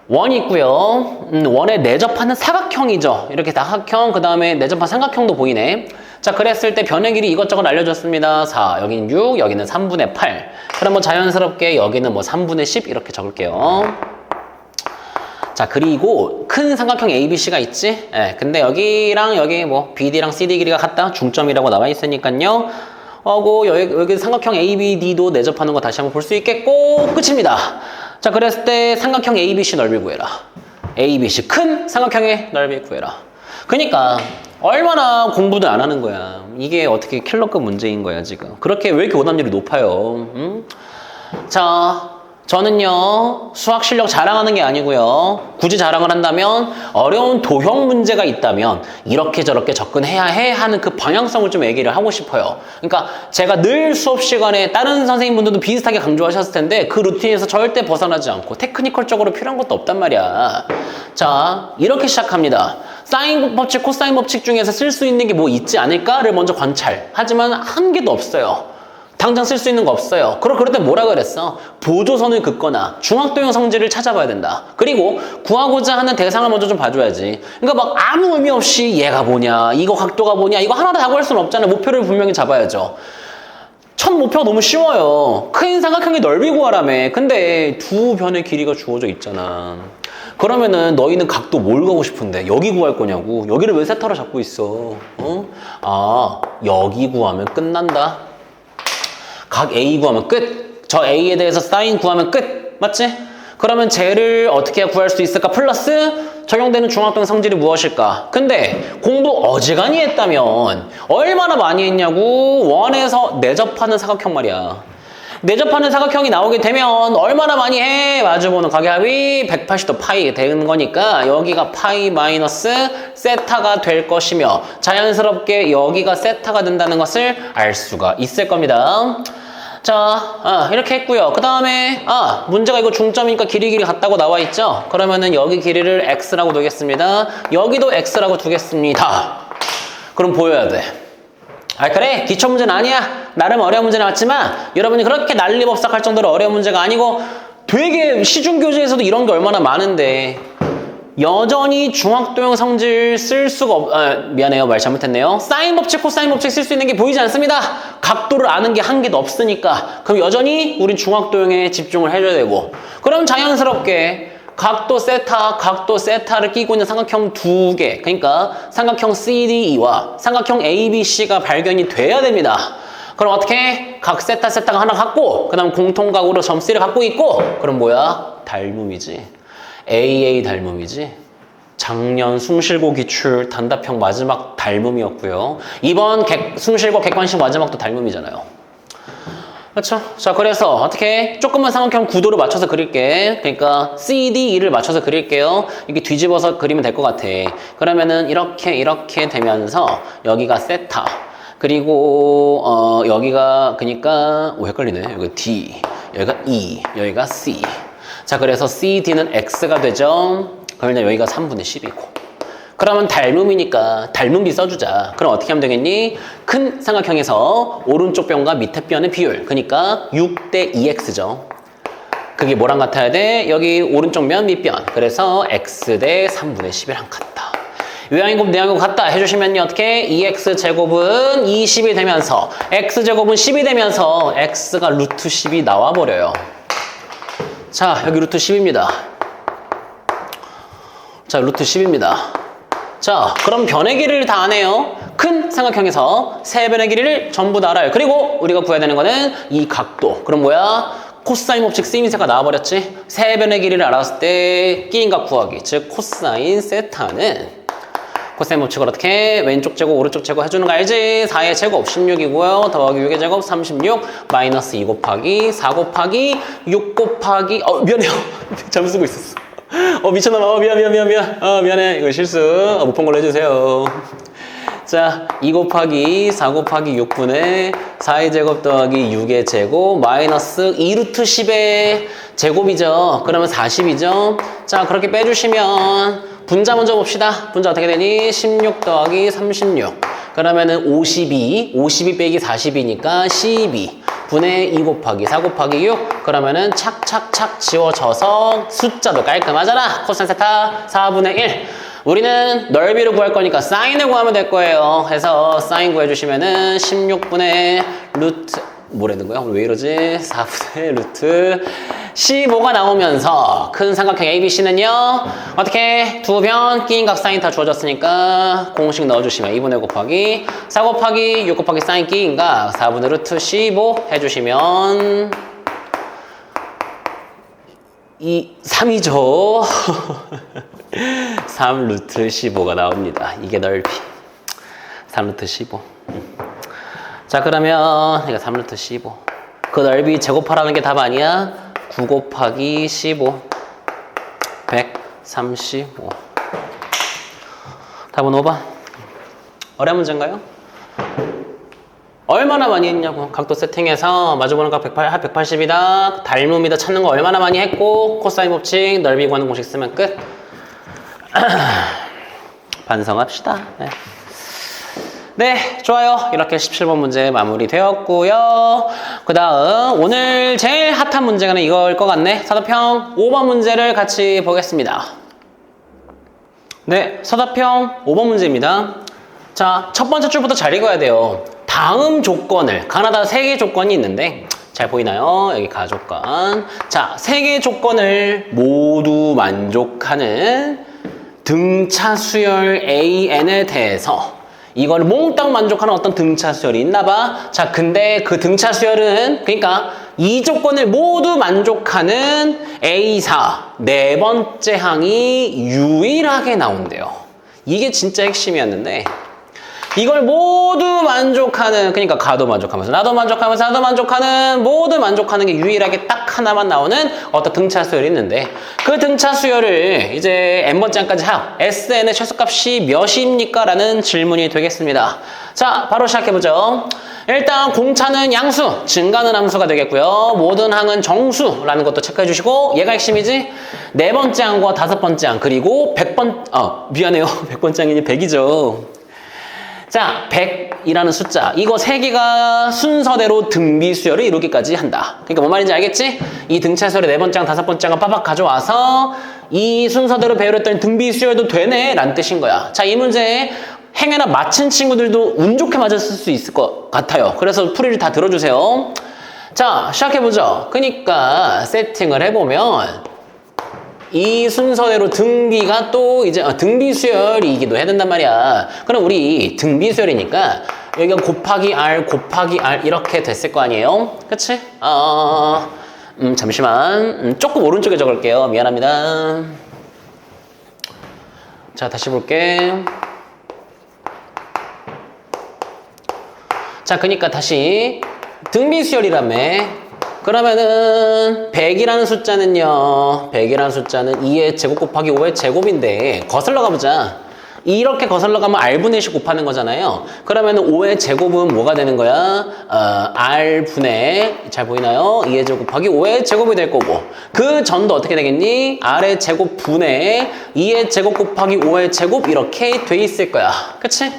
원이 있고요. 원에 내접하는 사각형이죠. 이렇게 다각형, 그 다음에 내접한 삼각형도 보이네. 자, 그랬을 때 변의 길이 이것저것 알려줬습니다. 4, 여기는 6, 여기는 3분의 8. 그럼 자연스럽게 여기는 3분의 10 이렇게 적을게요. 자, 그리고 큰 삼각형 ABC가 있지? 근데 여기랑 여기 BD랑 CD 길이가 같다? 중점이라고 나와 있으니까요. 여기 삼각형 ABD도 내접하는 거 다시 한번 볼 수 있겠고, 끝입니다. 자, 그랬을 때 삼각형 ABC 넓이 구해라. ABC 큰 삼각형의 넓이 구해라. 그러니까 얼마나 공부도 안 하는 거야. 이게 어떻게 킬러급 문제인 거야 지금. 그렇게 왜 이렇게 오답률이 높아요? 자, 저는요 수학 실력 자랑하는 게 아니고요. 굳이 자랑을 한다면 어려운 도형 문제가 있다면 이렇게 저렇게 접근해야 해 하는 그 방향성을 좀 얘기를 하고 싶어요. 그러니까 제가 늘 수업 시간에 다른 선생님분들도 비슷하게 강조하셨을 텐데 그 루틴에서 절대 벗어나지 않고 테크니컬적으로 필요한 것도 없단 말이야. 자, 이렇게 시작합니다. 사인 법칙, 코사인 법칙 중에서 쓸 수 있는 게 있지 않을까를 먼저 관찰. 하지만 한 개도 없어요. 당장 쓸 수 있는 거 없어요. 그럴 때 뭐라 그랬어? 보조선을 긋거나 중학도형 성질을 찾아봐야 된다. 그리고 구하고자 하는 대상을 먼저 좀 봐줘야지. 그러니까 아무 의미 없이 얘가 뭐냐, 이거 각도가 뭐냐, 이거 하나 다 구할 수는 없잖아요. 목표를 분명히 잡아야죠. 첫 목표가 너무 쉬워요. 큰 삼각형의 넓이 구하라며. 근데 두 변의 길이가 주어져 있잖아. 그러면은 너희는 각도 뭘 가고 싶은데 여기 구할 거냐고. 여기를 왜 세타로 잡고 있어? 여기 구하면 끝난다. 각 A 구하면 끝. 저 A에 대해서 사인 구하면 끝. 맞지? 그러면 쟤를 어떻게 구할 수 있을까? 플러스 적용되는 중학도형 성질이 무엇일까? 근데 공부 어지간히 했다면 얼마나 많이 했냐고. 원에서 내접하는 사각형 말이야. 내접하는 사각형이 나오게 되면 얼마나 많이 해? 마주보는 각의합이 180도 파이 되는 거니까 여기가 파이 마이너스 세타가 될 것이며 자연스럽게 여기가 세타가 된다는 것을 알 수가 있을 겁니다. 자, 이렇게 했고요. 그 다음에 문제가 이거 중점이니까 길이 같다고 나와 있죠? 그러면은 여기 길이를 x라고 두겠습니다. 여기도 x라고 두겠습니다. 그럼 보여야 돼. 그래, 기초 문제는 아니야. 나름 어려운 문제 나왔지만 여러분이 그렇게 난리법석할 정도로 어려운 문제가 아니고 되게 시중교재에서도 이런 게 얼마나 많은데 여전히 중학도형 성질 쓸 수가 미안해요. 말 잘못했네요. 사인 법칙, 코사인 법칙 쓸 수 있는 게 보이지 않습니다. 각도를 아는 게 한 개도 없으니까. 그럼 여전히 우린 중학도형에 집중을 해줘야 되고, 그럼 자연스럽게 각도 세타를 끼고 있는 삼각형 두 개, 그러니까 삼각형 CDE와 삼각형 ABC가 발견이 돼야 됩니다. 그럼 어떻게? 각 세타가 하나 갖고, 그 다음 공통각으로 점 C를 갖고 있고, 그럼 뭐야? 닮음이지. AA 닮음이지. 작년 숨쉴고 기출 단답형 마지막 닮음이었고요. 이번 숨쉴고 객관식 마지막도 닮음이잖아요. 그렇죠? 자, 그래서 어떻게? 조금만 삼각형 구도를 맞춰서 그릴게. 그러니까 CDE를 맞춰서 그릴게요. 이렇게 뒤집어서 그리면 될 것 같아. 그러면은 이렇게 되면서 여기가 세타. 그리고 여기가 그러니까 헷갈리네. 여기 D, 여기가 E, 여기가 C. 자, 그래서 CD는 X가 되죠. 그러면 여기가 3분의 10이고. 그러면 닮음이니까 닮음비 써주자. 그럼 어떻게 하면 되겠니? 큰 삼각형에서 오른쪽 변과 밑에 변의 비율. 그러니까 6대 2X죠. 그게 뭐랑 같아야 돼? 여기 오른쪽 면, 밑변. 그래서 X 대 3분의 10이랑 같다. 외양이곱, 내양이곱 같다 해주시면요. 어떻게? 2X제곱은 20이 되면서 X제곱은 10이 되면서 X가 루트 10이 나와버려요. 자, 여기 루트 10입니다. 자, 루트 10입니다. 자, 그럼 변의 길이를 다 아네요. 큰 삼각형에서 세 변의 길이를 전부 다 알아요. 그리고 우리가 구해야 되는 거는 이 각도. 그럼 뭐야? 코사인 법칙 쓰임새가 나와버렸지? 세 변의 길이를 알았을 때 끼인 각 구하기. 즉, 코사인 세타는 코사인 법칙을 어떻게? 왼쪽 제곱, 오른쪽 제곱 해주는 거 알지? 4의 제곱 16이고요. 더하기 6의 제곱 36, 마이너스 2 곱하기 4 곱하기 6 곱하기 미안해요. 잘못 쓰고 있었어. 미쳤나봐. 미안. 미안해. 이거 실수. 못 본 걸로 해주세요. 자, 2 곱하기 4 곱하기 6분의 4의 제곱 더하기 6의 제곱 마이너스 2루트 10의 제곱이죠. 그러면 40이죠. 자, 그렇게 빼주시면 분자 먼저 봅시다. 분자 어떻게 되니? 16 더하기 36. 그러면은 52 빼기 40이니까 12 분의 2 곱하기 4 곱하기 6. 그러면은 착착착 지워져서 숫자도 깔끔하잖아. 코사인 세타 4분의 1. 우리는 넓이를 구할 거니까 사인을 구하면 될 거예요. 해서 사인 구해주시면은 16분의 루트 뭐라는 거야? 왜 이러지? 4분의 루트 15가 나오면서 큰 삼각형 ABC는요. 어떻게? 두 변 끼인 각 사인 다 주어졌으니까 공식 넣어주시면 2분의 곱하기 4 곱하기 6 곱하기 사인 끼인 각 4분의 루트 15 해주시면 3이죠. 3 루트 15가 나옵니다. 이게 넓이. 3 루트 15. 자, 그러면 이거 3 루트 15. 그 넓이 제곱하라는 게 답 아니야? 9 곱하기 15. 135. 답은 5번. 어려운 문제인가요? 얼마나 많이 했냐고. 각도 세팅해서 마주보는 각 180이다. 닮음이다 찾는 거 얼마나 많이 했고, 코사인 법칙, 넓이 구하는 공식 쓰면 끝. 반성합시다. 네, 좋아요. 이렇게 17번 문제 마무리되었고요. 그 다음 오늘 제일 핫한 문제가 이거일 것 같네. 서답형 5번 문제를 같이 보겠습니다. 네, 서답형 5번 문제입니다. 자, 첫 번째 줄부터 잘 읽어야 돼요. 다음 조건을, 가나다 3개 조건이 있는데 잘 보이나요? 여기 가조건. 자, 3개 조건을 모두 만족하는 등차 수열 AN에 대해서 이걸 몽땅 만족하는 어떤 등차 수열이 있나 봐. 자, 근데 그 등차 수열은 그러니까 이 조건을 모두 만족하는 A4 네 번째 항이 유일하게 나온대요. 이게 진짜 핵심이었는데 이걸 모두 만족하는, 그러니까 가도 만족하면서 나도 만족하면서 나도 만족하는, 모두 만족하는 게 유일하게 딱 하나만 나오는 어떤 등차 수열이 있는데 그 등차 수열을 이제 n번째 항까지 합 SN의 최소값이 몇입니까? 라는 질문이 되겠습니다. 자, 바로 시작해보죠. 일단 공차는 양수, 증가는 함수가 되겠고요. 모든 항은 정수라는 것도 체크해 주시고, 얘가 핵심이지? 네 번째 항과 다섯 번째 항, 그리고 100번, 미안해요. 100번째 항이니 100이죠. 자, 100이라는 숫자. 이거 3개가 순서대로 등비수열을 이루기까지 한다. 그러니까 뭔 말인지 알겠지? 이 등차수열의 4번째, 5번째가 빠박 가져와서 이 순서대로 배열을 했더니 등비수열도 되네 라는 뜻인 거야. 자, 이 문제 행여나 맞힌 친구들도 운 좋게 맞았을 수 있을 것 같아요. 그래서 풀이를 다 들어주세요. 자, 시작해보죠. 그러니까 세팅을 해보면 이 순서대로 등비가 또 이제 등비수열이기도 해야 된단 말이야. 그럼 우리 등비수열이니까 여기가 곱하기 R 이렇게 됐을 거 아니에요? 그치? 잠시만. 조금 오른쪽에 적을게요. 미안합니다. 자, 다시 볼게. 자, 그러니까 다시 등비수열이라며. 그러면은 100이라는 숫자는요. 100이라는 숫자는 2의 제곱 곱하기 5의 제곱인데 거슬러 가보자. 이렇게 거슬러 가면 R분의 10 곱하는 거잖아요. 그러면은 5의 제곱은 뭐가 되는 거야? R분의, 잘 보이나요? 2의 제곱 곱하기 5의 제곱이 될 거고, 그 전도 어떻게 되겠니? R의 제곱 분의 2의 제곱 곱하기 5의 제곱 이렇게 돼 있을 거야. 그치?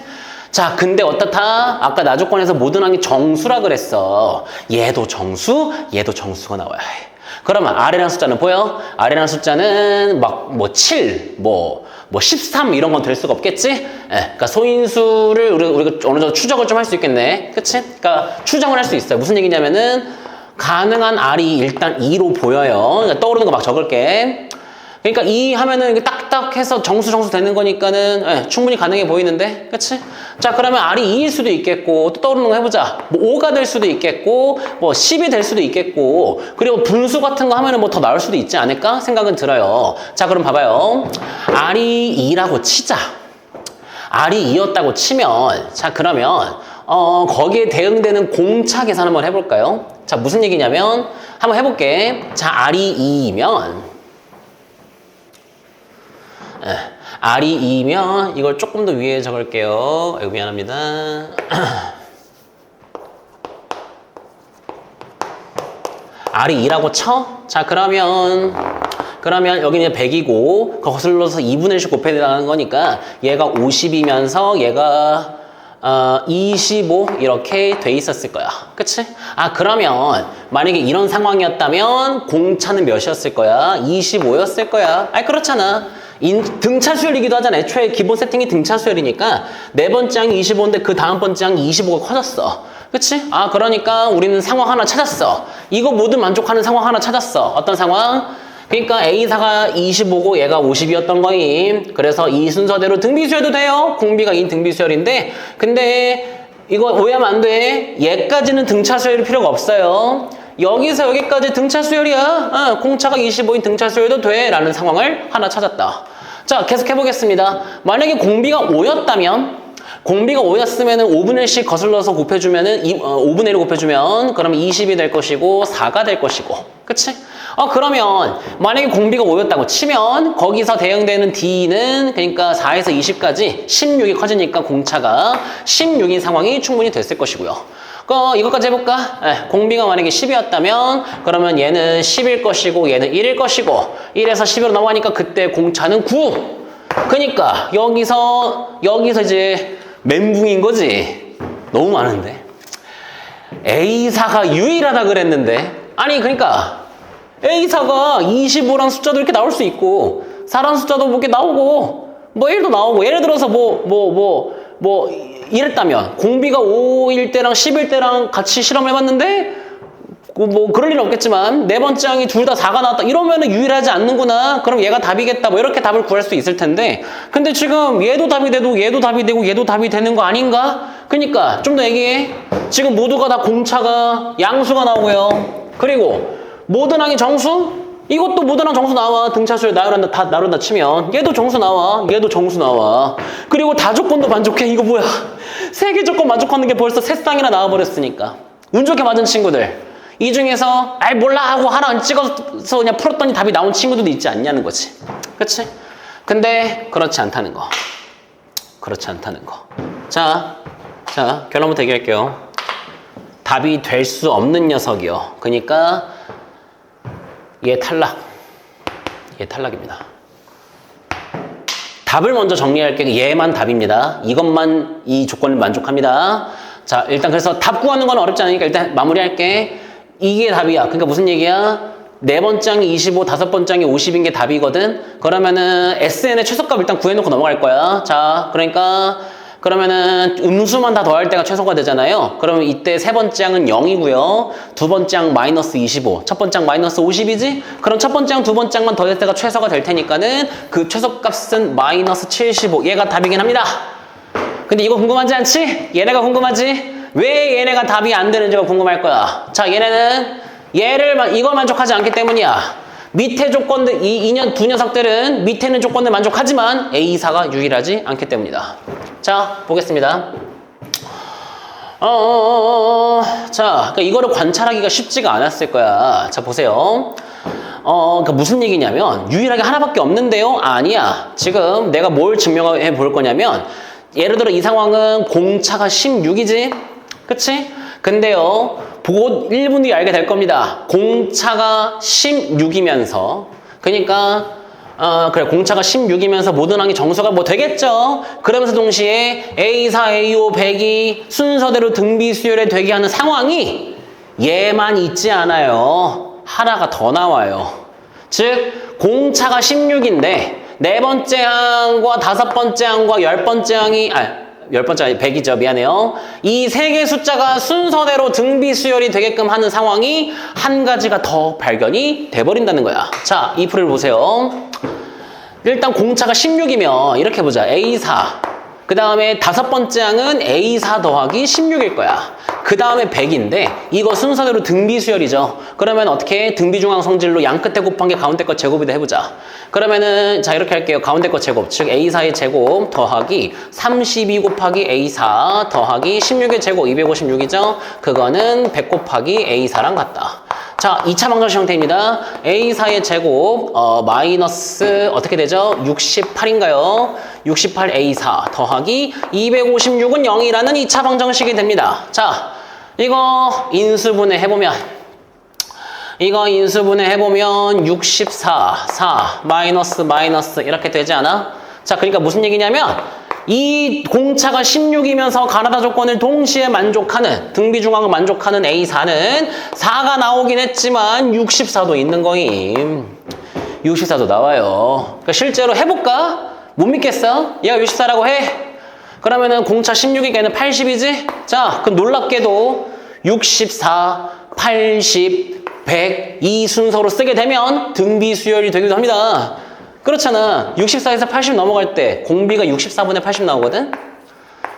자, 근데 어떻다? 아까 나조건에서 모든 항이 정수라 그랬어. 얘도 정수, 얘도 정수가 나와야 해. 그러면 R이라는 숫자는 보여? R이라는 숫자는 막 7, 13 이런 건 될 수가 없겠지? 예, 그러니까 소인수를 우리가 어느 정도 추적을 좀 할 수 있겠네. 그치? 그러니까 추정을 할 수 있어요. 무슨 얘기냐면은 가능한 R이 일단 2로 보여요. 그러니까 떠오르는 거 막 적을게. 그러니까 2 하면은 이게 딱딱해서 정수 되는 거니까는 예, 충분히 가능해 보이는데, 그치? 자, 그러면 R이 2일 수도 있겠고, 또 떠오르는 거 해보자. 5가 될 수도 있겠고, 10이 될 수도 있겠고, 그리고 분수 같은 거 하면은 더 나올 수도 있지 않을까 생각은 들어요. 자, 그럼 봐봐요. R이 2라고 치자. R이 2였다고 치면, 자, 그러면 거기에 대응되는 공차 계산 한번 해볼까요? 자, 무슨 얘기냐면 한번 해볼게. 자, R이 2이면 R이 2면 이걸 조금 더 위에 적을게요. 아이고, 미안합니다. R이 2라고 쳐? 자, 그러면 여기는 100이고 거슬러서 2분의 1씩 곱해야 되는 거니까 얘가 50이면서 얘가 25 이렇게 돼 있었을 거야. 그치? 그러면 만약에 이런 상황이었다면 공차는 몇이었을 거야? 25였을 거야. 그렇잖아. 등차수열이기도 하잖아. 애초에 기본 세팅이 등차수열이니까 네 번째 항이 25인데 그 다음 번째 항이 25가 커졌어. 그치? 그러니까 우리는 상황 하나 찾았어. 이거 모두 만족하는 상황 하나 찾았어. 어떤 상황? 그러니까 A사가 25고 얘가 50이었던 거임. 그래서 이 순서대로 등비수열도 돼요. 공비가 2인 등비수열인데, 근데 이거 오해하면 안 돼. 얘까지는 등차수열이 필요가 없어요. 여기서 여기까지 등차수열이야. 공차가 25인 등차수열도 돼. 라는 상황을 하나 찾았다. 자, 계속 해보겠습니다. 만약에 공비가 5였다면, 공비가 5였으면 5분의 1씩 거슬러서 곱해주면은 5분의 1을 곱해주면 그러면 20이 될 것이고 4가 될 것이고, 그치? 그러면 만약에 공비가 5였다고 치면 거기서 대응되는 D는 그러니까 4에서 20까지 16이 커지니까 공차가 16인 상황이 충분히 됐을 것이고요. 이것까지 해볼까? 공비가 만약에 10이었다면 그러면 얘는 10일 것이고 얘는 1일 것이고 1에서 10으로 넘어가니까 그때 공차는 9. 그러니까 여기서 이제 멘붕인 거지. 너무 많은데. A사가 유일하다 그랬는데, 그러니까 A사가 25란 숫자도 이렇게 나올 수 있고 4란 숫자도 이렇게 나오고 1도 나오고, 예를 들어서 이랬다면 공비가 5일 때랑 10일 때랑 같이 실험해봤는데 그럴 일은 없겠지만 네 번째 항이 둘 다 4가 나왔다 이러면은 유일하지 않는구나. 그럼 얘가 답이겠다. 이렇게 답을 구할 수 있을 텐데, 근데 지금 얘도 답이 되고 얘도 답이 되고 얘도 답이 되는 거 아닌가? 그러니까 좀 더 얘기해. 지금 모두가 다 공차가 양수가 나오고요. 그리고 모든 항이 정수? 이것도 모든 항 정수 나와. 등차수에 나른다 치면 얘도 정수 나와. 얘도 정수 나와. 그리고 다 조건도 만족해. 이거 뭐야? 3개 조건 만족하는 게 벌써 3쌍이나 나와버렸으니까. 운 좋게 맞은 친구들, 이 중에서 몰라 하고 하나 안 찍어서 그냥 풀었더니 답이 나온 친구들도 있지 않냐는 거지. 그치? 근데 그렇지 않다는 거. 자, 결론부터 얘기할게요. 답이 될 수 없는 녀석이요. 그러니까 얘 탈락입니다. 답을 먼저 정리할게요. 얘만 답입니다. 이것만 이 조건을 만족합니다. 자, 일단 그래서 답 구하는 건 어렵지 않으니까 일단 마무리할게. 이게 답이야. 그러니까 무슨 얘기야? 네 번째 항이 25, 다섯 번째 항이 50인 게 답이거든? 그러면은 SN의 최소값 일단 구해놓고 넘어갈 거야. 자, 그러면은 음수만 다 더할 때가 최소가 되잖아요. 그러면 이때 세 번째 항은 0이고요. 두 번째 항 마이너스 25, 첫 번째 항 마이너스 50이지? 그럼 첫 번째 항, 두 번째 항만 더했을 때가 최소가 될 테니까는 그 최소값은 마이너스 75. 얘가 답이긴 합니다. 근데 이거 궁금하지 않지? 얘네가 궁금하지? 왜 얘네가 답이 안 되는지가 궁금할 거야. 자, 이걸 만족하지 않기 때문이야. 밑에 조건들, 두 녀석들은 밑에 있는 조건들 만족하지만 A사가 유일하지 않기 때문이다. 자, 보겠습니다. 자, 그러니까 이거를 관찰하기가 쉽지가 않았을 거야. 자, 보세요. 그러니까 무슨 얘기냐면, 유일하게 하나밖에 없는데요? 아니야. 지금 내가 뭘 증명해 볼 거냐면, 예를 들어 이 상황은 공차가 16이지? 그치? 근데요, 보고 1분 뒤에 알게 될 겁니다. 공차가 16이면서, 그러니까, 그래, 공차가 16이면서 모든 항이 정수가 뭐 되겠죠? 그러면서 동시에 A4, A5, 100이 순서대로 등비 수열에 되게 하는 상황이 얘만 있지 않아요. 하나가 더 나와요. 즉, 공차가 16인데, 네 번째 항과 다섯 번째 항과 열 번째 항이, 열 번째 아니 100이죠. 미안해요. 이 세 개 숫자가 순서대로 등비 수열이 되게끔 하는 상황이 한 가지가 더 발견이 돼버린다는 거야. 자, 이 풀을 보세요. 일단 공차가 16이면 이렇게 보자. A4. 그 다음에 다섯 번째 항은 A4 더하기 16일 거야. 그 다음에 100인데 이거 순서대로 등비 수열이죠. 그러면 어떻게 등비중앙 성질로 양 끝에 곱한 게 가운데 거 제곱이다 해보자. 그러면은 자 이렇게 할게요. 가운데 거 제곱, 즉 A4의 제곱 더하기 32 곱하기 A4 더하기 16의 제곱 256이죠. 그거는 100 곱하기 A4랑 같다. 자, 2차 방정식 형태입니다. A4의 제곱 마이너스 어떻게 되죠? 68인가요? 68A4 더하기 256은 0이라는 2차 방정식이 됩니다. 자, 이거 인수분해 해보면 64, 4, 마이너스 이렇게 되지 않아? 자, 그러니까 무슨 얘기냐면 이 공차가 16이면서 가나다 조건을 동시에 만족하는 등비중앙을 만족하는 A4는 4가 나오긴 했지만 64도 있는 거임. 64도 나와요. 그러니까 실제로 해볼까? 못 믿겠어? 얘가 64라고 해? 그러면은 공차 16이니까 얘는 80이지? 자, 그럼 놀랍게도 64, 80, 100 이 순서로 쓰게 되면 등비 수열이 되기도 합니다. 그렇잖아. 64에서 80 넘어갈 때 공비가 64분의 80 나오거든?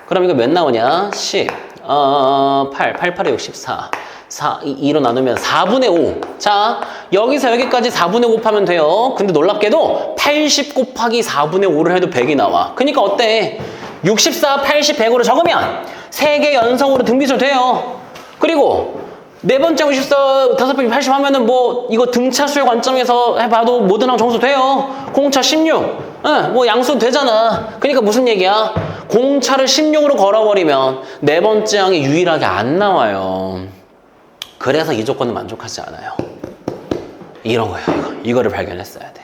그럼 이거 몇 나오냐? 10, 8에 64, 2로 나누면 4분의 5. 자, 여기서 여기까지 4분의 5 곱하면 돼요. 근데 놀랍게도 80 곱하기 4분의 5를 해도 100이 나와. 그러니까 어때? 64, 80, 100으로 적으면 3개 연속으로 등비수열 돼요. 그리고 네 번째 54, 다섯 번째 80 하면은 뭐, 이거 등차수의 관점에서 해봐도 모든 항 정수 돼요. 공차 16. 뭐 양수 되잖아. 그러니까 무슨 얘기야? 공차를 16으로 걸어버리면 네 번째 항이 유일하게 안 나와요. 그래서 이 조건은 만족하지 않아요. 이런 거예요, 이거를 발견했어야 돼.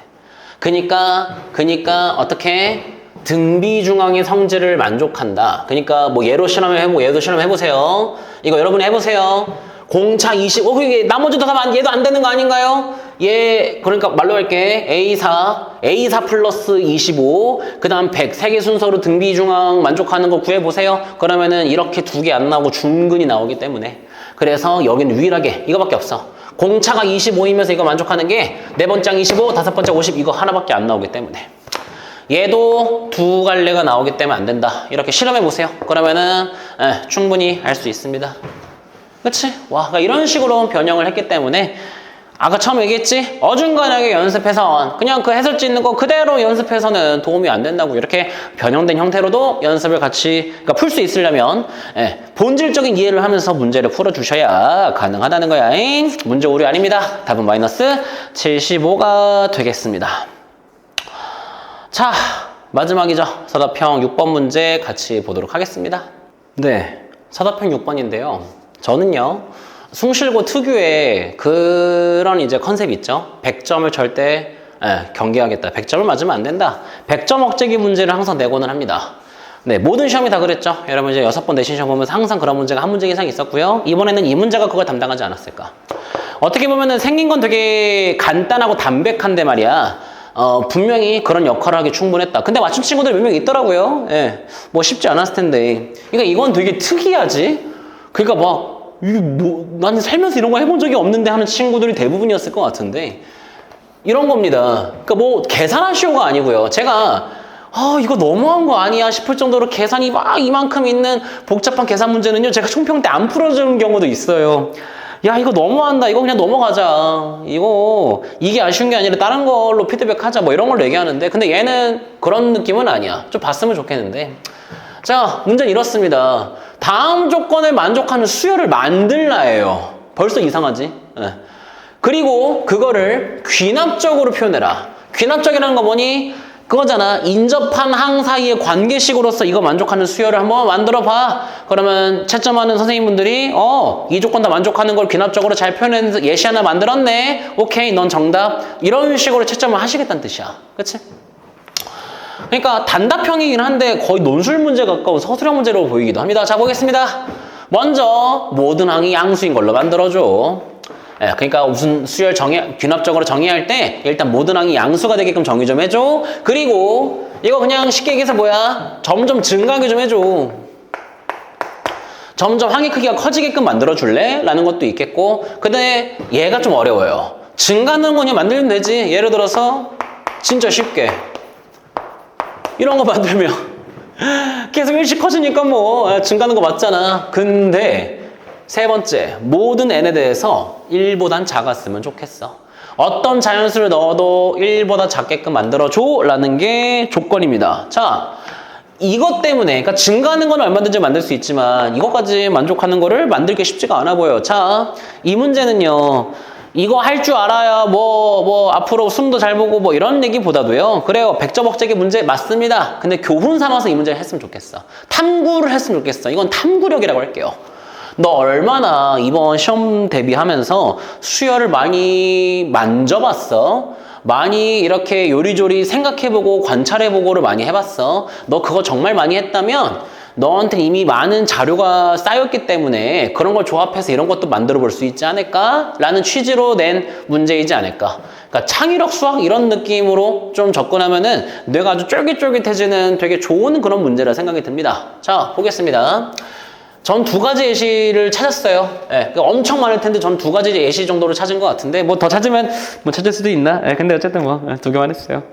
그니까 어떻게? 등비중앙의 성질을 만족한다. 그러니까 뭐 얘도 실험해보세요. 이거 여러분이 해보세요. 공차 20, 그게 나머지도 다 얘도 안 되는 거 아닌가요? 그러니까 말로 할게. A4 플러스 25, 그 다음 100, 3개 순서로 등비중앙 만족하는 거 구해보세요. 그러면은 이렇게 2개 안 나오고 중근이 나오기 때문에. 그래서 여기는 유일하게 이거밖에 없어. 공차가 25이면서 이거 만족하는 게 네 번째 항 25, 다섯 번째 50 이거 하나밖에 안 나오기 때문에. 얘도 두 갈래가 나오기 때문에 안 된다. 이렇게 실험해보세요. 그러면은 충분히 알 수 있습니다. 그치? 와, 그러니까 이런 식으로 변형을 했기 때문에 아까 처음 얘기했지? 어중간하게 연습해서 그냥 그 해설지 있는 거 그대로 연습해서는 도움이 안 된다고. 이렇게 변형된 형태로도 연습을 같이 그러니까 풀 수 있으려면 본질적인 이해를 하면서 문제를 풀어주셔야 가능하다는 거야. 문제 오류 아닙니다. 답은 마이너스 75가 되겠습니다. 자, 마지막이죠. 서답형 6번 문제 같이 보도록 하겠습니다. 네, 서답형 6번인데요. 저는요, 숭실고 특유의 그런 이제 컨셉이 있죠. 100점을 절대 경계하겠다. 100점을 맞으면 안 된다. 100점 억제기 문제를 항상 내고는 합니다. 네, 모든 시험이 다 그랬죠. 여러분 이제 6번 내신 시험 보면서 항상 그런 문제가 한 문제 이상 있었고요. 이번에는 이 문제가 그걸 담당하지 않았을까. 어떻게 보면은 생긴 건 되게 간단하고 담백한데 말이야. 분명히 그런 역할을 하기 충분했다. 근데 맞춘 친구들 몇 명 있더라고요. 예, 뭐 쉽지 않았을 텐데. 그러니까 이건 되게 특이하지. 그러니까 막 이게 뭐 난 살면서 이런 거 해본 적이 없는데 하는 친구들이 대부분이었을 것 같은데 이런 겁니다. 그러니까 뭐 계산하시오가 아니고요. 제가 이거 너무한 거 아니야 싶을 정도로 계산이 막 이만큼 있는 복잡한 계산 문제는요, 제가 총평 때 안 풀어주는 경우도 있어요. 야, 이거 너무한다. 이거 그냥 넘어가자. 이게 아쉬운 게 아니라 다른 걸로 피드백하자. 뭐 이런 걸로 얘기하는데, 근데 얘는 그런 느낌은 아니야. 좀 봤으면 좋겠는데. 자, 문제는 이렇습니다. 다음 조건을 만족하는 수열을 만들라예요. 벌써 이상하지? 네. 그리고 그거를 귀납적으로 표현해라. 귀납적이라는 거 뭐니? 그거잖아. 인접한 항 사이의 관계식으로서 이거 만족하는 수열을 한번 만들어 봐. 그러면 채점하는 선생님분들이 이 조건 다 만족하는 걸 귀납적으로 잘 표현해서 예시 하나 만들었네. 오케이, 넌 정답. 이런 식으로 채점을 하시겠다는 뜻이야. 그치? 그러니까 단답형이긴 한데 거의 논술 문제 가까운 서술형 문제로 보이기도 합니다. 자, 보겠습니다. 먼저 모든 항이 양수인 걸로 만들어줘. 그러니까 무슨 수열 귀납적으로 정의할 때 일단 모든 항이 양수가 되게끔 정의 좀 해줘. 그리고 이거 그냥 쉽게 얘기해서 뭐야? 점점 증가하게 좀 해줘. 점점 항의 크기가 커지게끔 만들어줄래? 라는 것도 있겠고. 근데 얘가 좀 어려워요. 증가하는 거 그냥 만들면 되지. 예를 들어서 진짜 쉽게 이런 거 만들면 계속 일씩 커지니까 뭐 증가하는 거 맞잖아. 근데 세 번째, 모든 n에 대해서 1보단 작았으면 좋겠어. 어떤 자연수를 넣어도 1보다 작게끔 만들어줘 라는 게 조건입니다. 자, 이것 때문에, 그러니까 증가하는 건 얼마든지 만들 수 있지만 이것까지 만족하는 거를 만들기 쉽지가 않아 보여요. 자, 이 문제는요, 이거 할 줄 알아야 앞으로 숨도 잘 보고 뭐 이런 얘기보다도요, 그래요, 100점 억제기 문제 맞습니다. 근데 교훈 삼아서 이 문제를 했으면 좋겠어. 탐구를 했으면 좋겠어. 이건 탐구력이라고 할게요. 너 얼마나 이번 시험 대비하면서 수열을 많이 만져봤어? 많이 이렇게 요리조리 생각해보고 관찰해보고를 많이 해봤어? 너 그거 정말 많이 했다면 너한테 이미 많은 자료가 쌓였기 때문에 그런 걸 조합해서 이런 것도 만들어 볼 수 있지 않을까? 라는 취지로 낸 문제이지 않을까? 그러니까 창의력 수학 이런 느낌으로 좀 접근하면은 뇌가 아주 쫄깃쫄깃해지는 되게 좋은 그런 문제라 생각이 듭니다. 자, 보겠습니다. 전 2가지 예시를 찾았어요. 엄청 많을 텐데 전 2가지 예시 정도를 찾은 것 같은데 뭐 더 찾으면 뭐 찾을 수도 있나? 근데 어쨌든 2개만 했어요.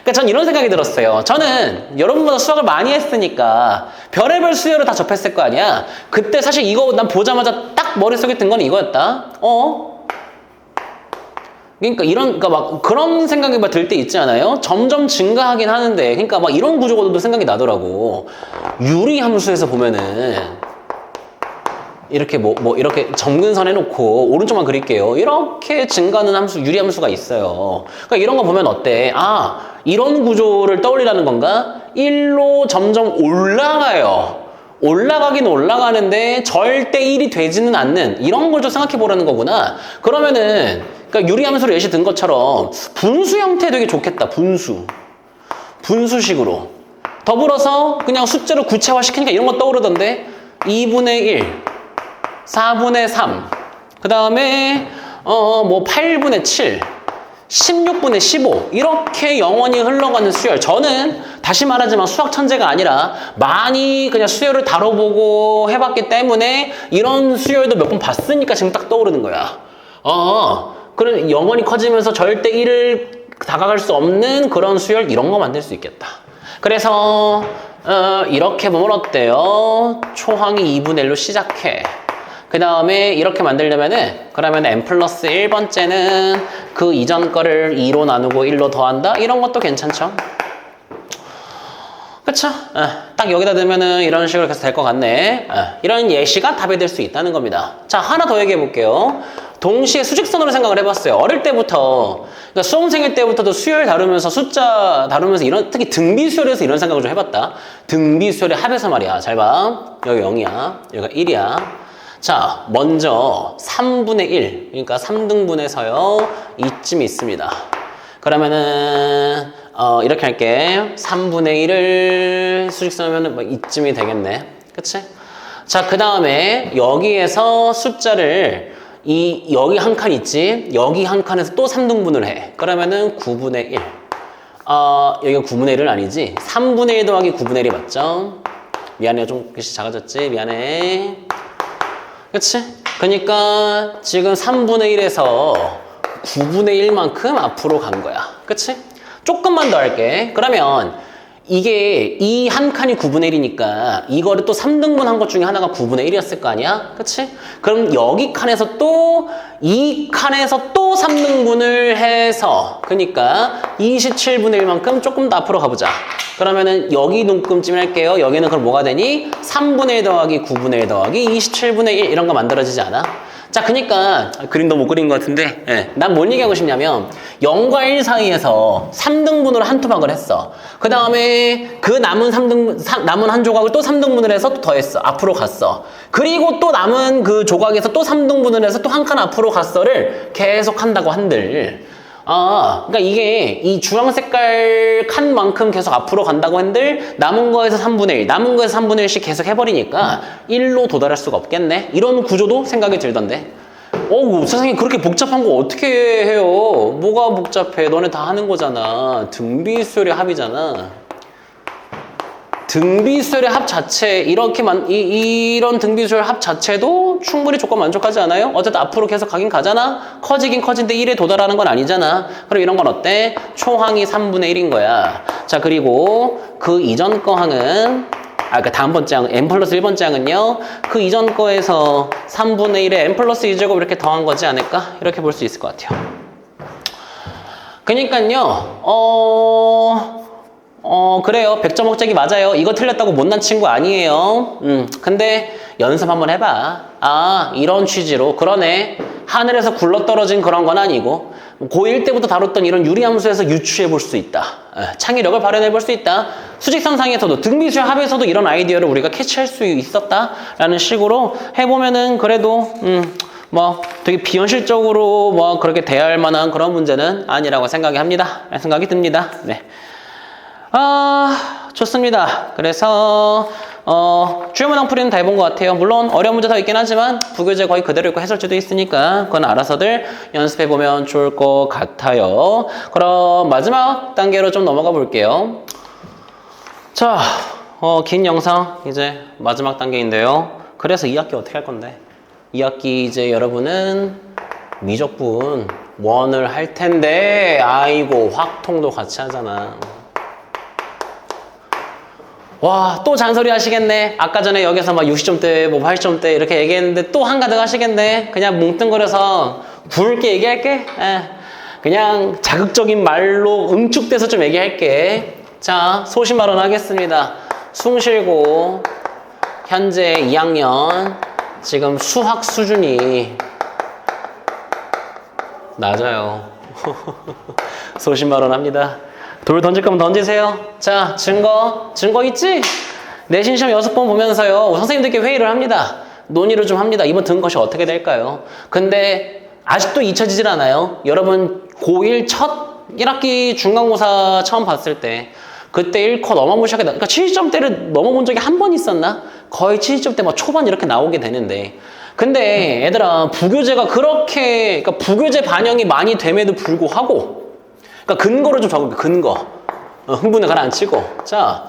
그러니까 전 이런 생각이 들었어요. 저는 여러분보다 수학을 많이 했으니까 별의별 수열을 다 접했을 거 아니야. 그때 사실 이거 난 보자마자 딱 머릿속에 든 건 이거였다. 그러니까 막 그런 생각이 막 들 때 있지 않아요? 점점 증가하긴 하는데, 그러니까 막 이런 구조도 생각이 나더라고. 유리 함수에서 보면은 이렇게 이렇게 점근선 해놓고 오른쪽만 그릴게요. 이렇게 증가하는 함수, 유리 함수가 있어요. 그러니까 이런 거 보면 어때? 이런 구조를 떠올리라는 건가? 1로 점점 올라가요. 올라가긴 올라가는데 절대 1이 되지는 않는 이런 걸 좀 생각해 보라는 거구나. 그러면은 그러니까 유리 함수로 예시 든 것처럼 분수 형태 되게 좋겠다. 분수식으로. 더불어서 그냥 숫자로 구체화시키니까 이런 거 떠오르던데 2분의 1 4분의 3, 그 다음에 8분의 7, 16분의 15 이렇게 영원히 흘러가는 수열. 저는 다시 말하지만 수학 천재가 아니라 많이 그냥 수열을 다뤄보고 해봤기 때문에 이런 수열도 몇 번 봤으니까 지금 딱 떠오르는 거야. 그럼 영원히 커지면서 절대 1을 다가갈 수 없는 그런 수열, 이런 거 만들 수 있겠다. 그래서 이렇게 보면 어때요? 초항이 2분의 1로 시작해. 그 다음에 이렇게 만들려면은 그러면 n 플러스 1번째는 그 이전 거를 2로 나누고 1로 더한다? 이런 것도 괜찮죠? 그쵸? 딱 여기다 두면은 이런 식으로 해서 될 것 같네. 이런 예시가 답이 될 수 있다는 겁니다. 자, 하나 더 얘기해 볼게요. 동시에 수직선으로 생각을 해봤어요. 어릴 때부터, 그러니까 수험생일 때부터도 수열 다루면서 숫자 다루면서 특히 등비수열에서 이런 생각을 좀 해봤다. 등비수열의 합에서 말이야. 잘 봐. 여기 0이야. 여기가 1이야. 자, 먼저 3분의 1, 그러니까 3등분해서요, 이쯤이 있습니다. 그러면은 이렇게 할게. 3분의 1을 수직선하면은 뭐 이쯤이 되겠네. 그치? 자, 그 다음에 여기에서 숫자를 여기 한 칸 있지? 여기 한 칸에서 또 3등분을 해. 그러면은 9분의 1. 여기가 9분의 1은 아니지? 3분의 1 더하기 9분의 1이 맞죠? 미안해, 좀 글씨 작아졌지? 미안해. 그치? 그러니까 지금 3분의 1에서 9분의 1만큼 앞으로 간 거야. 그치? 조금만 더 할게. 그러면 이게 이 한 칸이 9분의 1이니까 이거를 또 3등분 한 것 중에 하나가 9분의 1이었을 거 아니야? 그치? 그럼 여기 칸에서 또 이 칸에서 또 3등분을 해서 그러니까 27분의 1만큼 조금 더 앞으로 가보자. 그러면은 여기 눈금찜 할게요. 여기는 그럼 뭐가 되니? 3분의 1 더하기 9분의 1 더하기 27분의 1 이런 거 만들어지지 않아? 자, 그러니까 그림도 못 그린 것 같은데 난 뭘 얘기하고 싶냐면 0과 1 사이에서 3등분으로 한 토막을 했어. 그 다음에 그 남은 남은 한 조각을 또 3등분을 해서 또 더했어. 앞으로 갔어. 그리고 또 남은 그 조각에서 또 3등분을 해서 또 한 칸 앞으로 갔어를 계속 한다고 한들 그러니까 이게 이 주황 색깔 칸만큼 계속 앞으로 간다고 한들 남은 거에서 3분의 1, 남은 거에서 3분의 1씩 계속 해버리니까 1로 도달할 수가 없겠네? 이런 구조도 생각이 들던데. 세상에 그렇게 복잡한 거 어떻게 해요? 뭐가 복잡해? 너네 다 하는 거잖아. 등비수열의 합이잖아. 등비수열의 합 자체, 이런 등비수열 합 자체도 충분히 조건 만족하지 않아요? 어쨌든 앞으로 계속 가긴 가잖아? 커지긴 커진데 1에 도달하는 건 아니잖아? 그럼 이런 건 어때? 초항이 3분의 1인 거야. 자, 그리고 그 이전 거 항은, 그 다음번째 항, n 플러스 1번째 항은요, 그 이전 거에서 3분의 1에 n 플러스 2제곱 이렇게 더한 거지 않을까? 이렇게 볼 수 있을 것 같아요. 그러니까요, 그래요. 100점 억제기 맞아요. 이거 틀렸다고 못난 친구 아니에요. 근데 연습 한번 해봐. 이런 취지로. 그러네. 하늘에서 굴러떨어진 그런 건 아니고 고1 때부터 다뤘던 이런 유리함수에서 유추해 볼 수 있다. 창의력을 발현해 볼 수 있다. 수직선상에서도 등비수열 합에서도 이런 아이디어를 우리가 캐치할 수 있었다라는 식으로 해보면은 그래도 뭐 되게 비현실적으로 뭐 그렇게 대할 만한 그런 문제는 아니라고 생각이 듭니다. 네. 좋습니다. 그래서 주요 문항 풀이는 다 해본 것 같아요. 물론 어려운 문제 더 있긴 하지만 부교재 거의 그대로 있고 해설지도 있으니까 그건 알아서들 연습해보면 좋을 것 같아요. 그럼 마지막 단계로 좀 넘어가 볼게요. 자, 긴 영상 이제 마지막 단계인데요. 그래서 2학기 어떻게 할 건데? 2학기 이제 여러분은 미적분 1을 할 텐데 아이고 확통도 같이 하잖아. 와, 또 잔소리 하시겠네. 아까 전에 여기서 막 60점대, 뭐 80점대 이렇게 얘기했는데 또 한가득 하시겠네. 그냥 뭉뚱그려서 굵게 얘기할게. 그냥 자극적인 말로 응축돼서 좀 얘기할게. 자, 소신발언 하겠습니다. 숭실고 현재 2학년 지금 수학 수준이 낮아요. 소신발언 합니다. 돌 던질 거면 던지세요. 자, 증거 있지? 내신 시험 6번 보면서요. 선생님들께 회의를 합니다. 논의를 좀 합니다. 이번 든 것이 어떻게 될까요? 근데 아직도 잊혀지질 않아요. 여러분 고1 첫 1학기 중간고사 처음 봤을 때 그때 1코 넘어보셔야 그러니까 70점대를 넘어본 적이 한 번 있었나? 거의 70점대 막 초반 이렇게 나오게 되는데 근데 얘들아 부교재가 그렇게 그러니까 부교재 반영이 많이 됨에도 불구하고 그러니까 근거를 좀 적을게. 근거. 흥분을 가라앉히고. 자,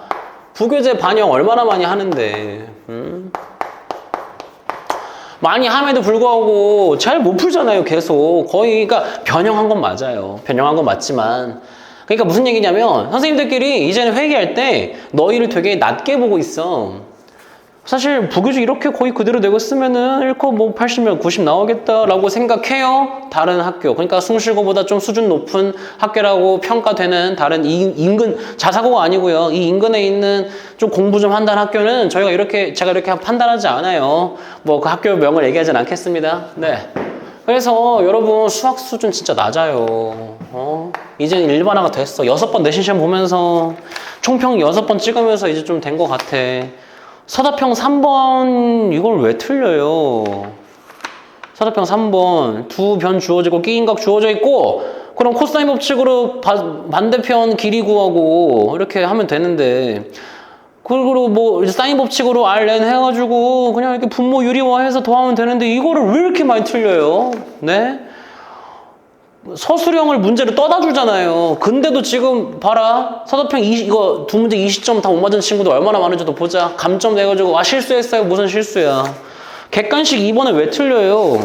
부교재 반영 얼마나 많이 하는데 많이 함에도 불구하고 잘 못 풀잖아요. 계속. 거의 그러니까 변형한 건 맞아요. 변형한 건 맞지만 그러니까 무슨 얘기냐면 선생님들끼리 이제는 회계할 때 너희를 되게 낮게 보고 있어. 사실 부교재 이렇게 거의 그대로 내고 쓰면은 1코 뭐 80면 90 나오겠다라고 생각해요. 다른 학교. 그러니까 숭실고보다 좀 수준 높은 학교라고 평가되는 다른 인근 자사고가 아니고요. 이 인근에 있는 좀 공부 좀 한다는 학교는 제가 이렇게 판단하지 않아요. 뭐 그 학교 명을 얘기하진 않겠습니다. 네. 그래서 여러분 수학 수준 진짜 낮아요. 이제는 일반화가 됐어. 6번 내신 시험 보면서 총평 6번 찍으면서 이제 좀 된 것 같아. 서답형 3번 이걸 왜 틀려요? 서답형 3번 두 변 주어지고 끼인각 주어져 있고 그럼 코사인 법칙으로 반대편 길이 구하고 이렇게 하면 되는데, 그리고 뭐 사인 법칙으로 Rn 해가지고 그냥 이렇게 분모 유리화해서 더하면 되는데 이거를 왜 이렇게 많이 틀려요? 네? 서술형을 문제를 떠다 주잖아요. 근데도 지금 봐라. 서도평 이거 두 문제 20점 다 못 맞은 친구들 얼마나 많은지도 보자. 감점 내가지고 아 실수했어요. 무슨 실수야. 객관식 2번을 왜 틀려요?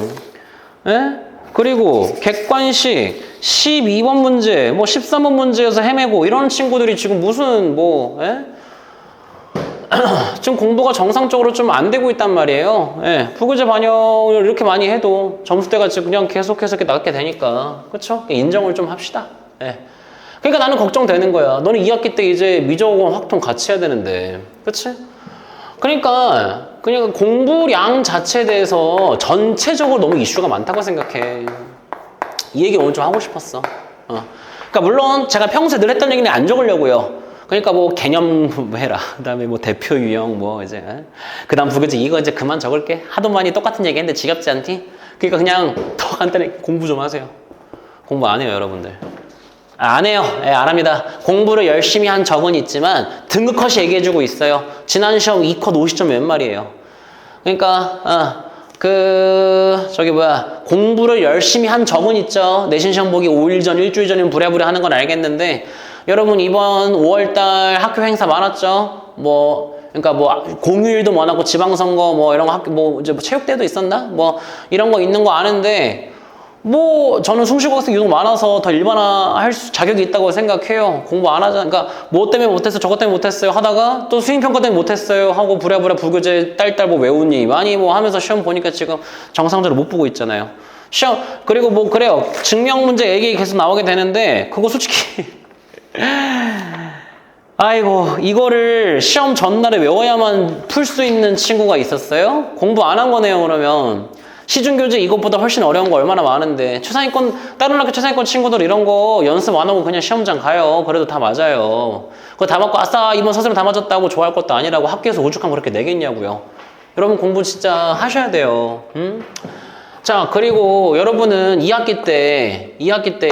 예? 그리고 객관식 12번 문제, 뭐 13번 문제에서 헤매고 이런 친구들이 지금 무슨 뭐 지금 공부가 정상적으로 좀 안 되고 있단 말이에요. 예, 부교재 반영을 이렇게 많이 해도 점수대가 지금 그냥 계속해서 이렇게 낮게 되니까, 그쵸? 인정을 좀 합시다. 예. 그러니까 나는 걱정되는 거야. 너는 2학기 때 이제 미적원 확통 같이 해야 되는데, 그치? 그러니까 그냥 공부량 자체에 대해서 전체적으로 너무 이슈가 많다고 생각해. 이 얘기 오늘 좀 하고 싶었어. 그러니까 물론 제가 평소에 늘 했던 얘기는 안 적으려고요. 그러니까 뭐 개념 해라. 그다음에 뭐 대표 유형 뭐 이제 그다음 부교재 이거 이제 그만 적을게. 하도 많이 똑같은 얘기 했는데 지겹지 않니? 그러니까 그냥 더 간단히 공부 좀 하세요. 공부 안 해요, 여러분들. 안 해요. 예, 안 합니다. 공부를 열심히 한 적은 있지만 등급 컷이 얘기해주고 있어요. 지난 시험 2컷 50점 몇 말이에요. 그러니까 공부를 열심히 한 적은 있죠. 내신 시험 보기 5일 전, 일주일 전이면 부랴부랴 하는 건 알겠는데, 여러분 이번 5월달 학교 행사 많았죠? 그러니까 공휴일도 많았고 지방선거 뭐 이런 거 이제 체육대회도 있었나? 뭐 이런 거 있는 거 아는데, 저는 숭실고 학생 유독 많아서 더 일반화할 자격이 있다고 생각해요. 공부 안 하잖아. 그러니까 뭐 때문에 못했어, 저것 때문에 못했어요 하다가 또 수행평가 때문에 못했어요 하고 부랴부랴 부교재 딸딸 외우니 많이 하면서 시험 보니까 지금 정상적으로 못 보고 있잖아요. 시험, 그리고 그래요. 증명문제 얘기 계속 나오게 되는데, 그거 솔직히 아이고, 이거를 시험 전날에 외워야만 풀 수 있는 친구가 있었어요? 공부 안 한 거네요, 그러면. 시중교재 이것보다 훨씬 어려운 거 얼마나 많은데. 다른 학교 최상위권 친구들 이런 거 연습 안 하고 그냥 시험장 가요. 그래도 다 맞아요. 그거 다 맞고, 아싸, 이번 서술은 다 맞았다고 좋아할 것도 아니라고 학교에서 오죽하면 그렇게 내겠냐고요. 여러분 공부 진짜 하셔야 돼요. 자, 그리고 여러분은 2학기 때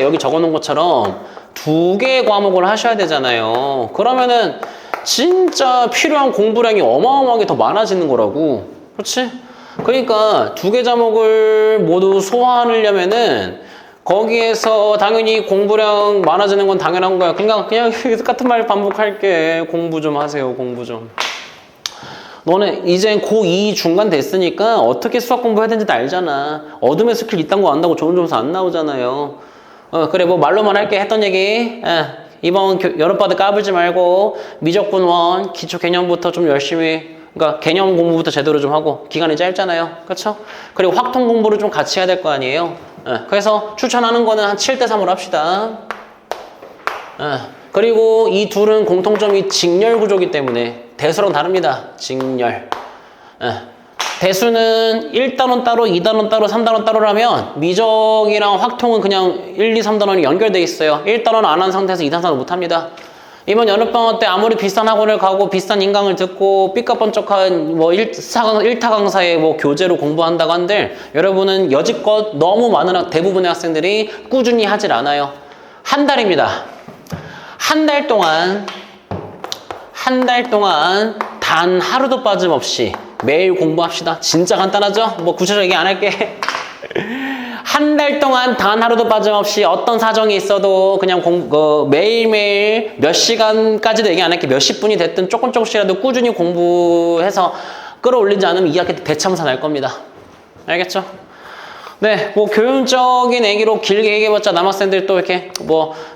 여기 적어놓은 것처럼 2개의 과목을 하셔야 되잖아요. 그러면은 진짜 필요한 공부량이 어마어마하게 더 많아지는 거라고. 그렇지? 그러니까 2개 과목을 모두 소화하려면은 거기에서 당연히 공부량 많아지는 건 당연한 거야. 그냥 똑같은 말 반복할게. 공부 좀 하세요. 공부 좀. 너네 이제 고2 중간 됐으니까 어떻게 수학 공부해야 되는지 알잖아. 어둠의 스킬 이딴 거 안다고 좋은 점수 안 나오잖아요. 그래, 말로만 할게. 했던 얘기. 이번 여름바다 까불지 말고 미적분 1 기초 개념부터 좀 열심히, 그러니까 개념 공부부터 제대로 좀 하고, 기간이 짧잖아요. 그렇죠? 그리고 확통 공부를 좀 같이 해야 될 거 아니에요. 그래서 추천하는 거는 한 7대3으로 합시다. 그리고 이 둘은 공통점이 직렬 구조이기 때문에 대수랑 다릅니다. 직렬. 대수는 1단원 따로, 2단원 따로, 3단원 따로라면 미적이랑 확통은 그냥 1, 2, 3단원이 연결돼 있어요. 1단원 안 한 상태에서 2, 3단원 못합니다. 이번 여름방학 때 아무리 비싼 학원을 가고 비싼 인강을 듣고 삐까번쩍한 1타 강사의 교재로 공부한다고 한들, 여러분은 여지껏 너무 많은 대부분의 학생들이 꾸준히 하질 않아요. 한 달입니다. 한 달 동안 단 하루도 빠짐없이 매일 공부합시다. 진짜 간단하죠? 구체적으로 얘기 안 할게. 한 달 동안 단 하루도 빠짐없이 어떤 사정이 있어도 그냥 매일매일 몇 시간까지도 얘기 안 할게. 몇십 분이 됐든 조금씩이라도 꾸준히 공부해서 끌어올리지 않으면 2학기 때 대참사 날 겁니다. 알겠죠? 네, 교훈적인 얘기로 길게 얘기해봤자 남학생들 또 이렇게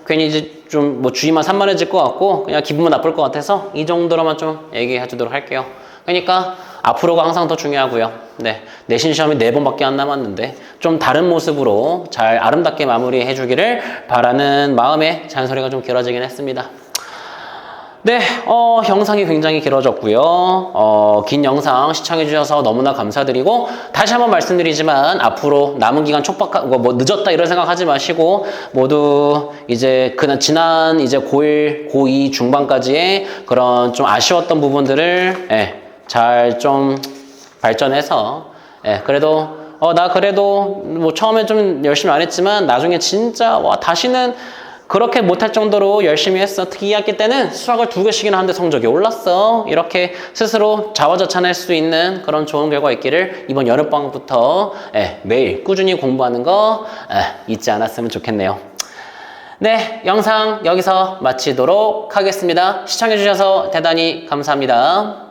괜히 이제 좀 주의만 산만해질 것 같고 그냥 기분만 나쁠 것 같아서 이 정도로만 좀 얘기해 주도록 할게요. 그러니까 앞으로가 항상 더 중요하고요. 네, 내신 시험이 4번밖에 안 남았는데 좀 다른 모습으로 잘 아름답게 마무리해 주기를 바라는 마음에 잔소리가 좀 길어지긴 했습니다. 네, 영상이 굉장히 길어졌고요. 긴 영상 시청해 주셔서 너무나 감사드리고, 다시 한번 말씀드리지만 앞으로 남은 기간 촉박하고 늦었다 이런 생각하지 마시고 모두 이제 지난 이제 고1, 고2 중반까지의 그런 좀 아쉬웠던 부분들을 잘 좀 발전해서 그래도 나 그래도 뭐 처음에 좀 열심히 안 했지만 나중에 진짜 와 다시는 그렇게 못할 정도로 열심히 했어. 특히 2학기 때는 수학을 2개씩이나 하는데 성적이 올랐어. 이렇게 스스로 자화자찬할 수 있는 그런 좋은 결과 있기를 이번 여름방학부터 매일 꾸준히 공부하는 거 잊지 않았으면 좋겠네요. 네, 영상 여기서 마치도록 하겠습니다. 시청해주셔서 대단히 감사합니다.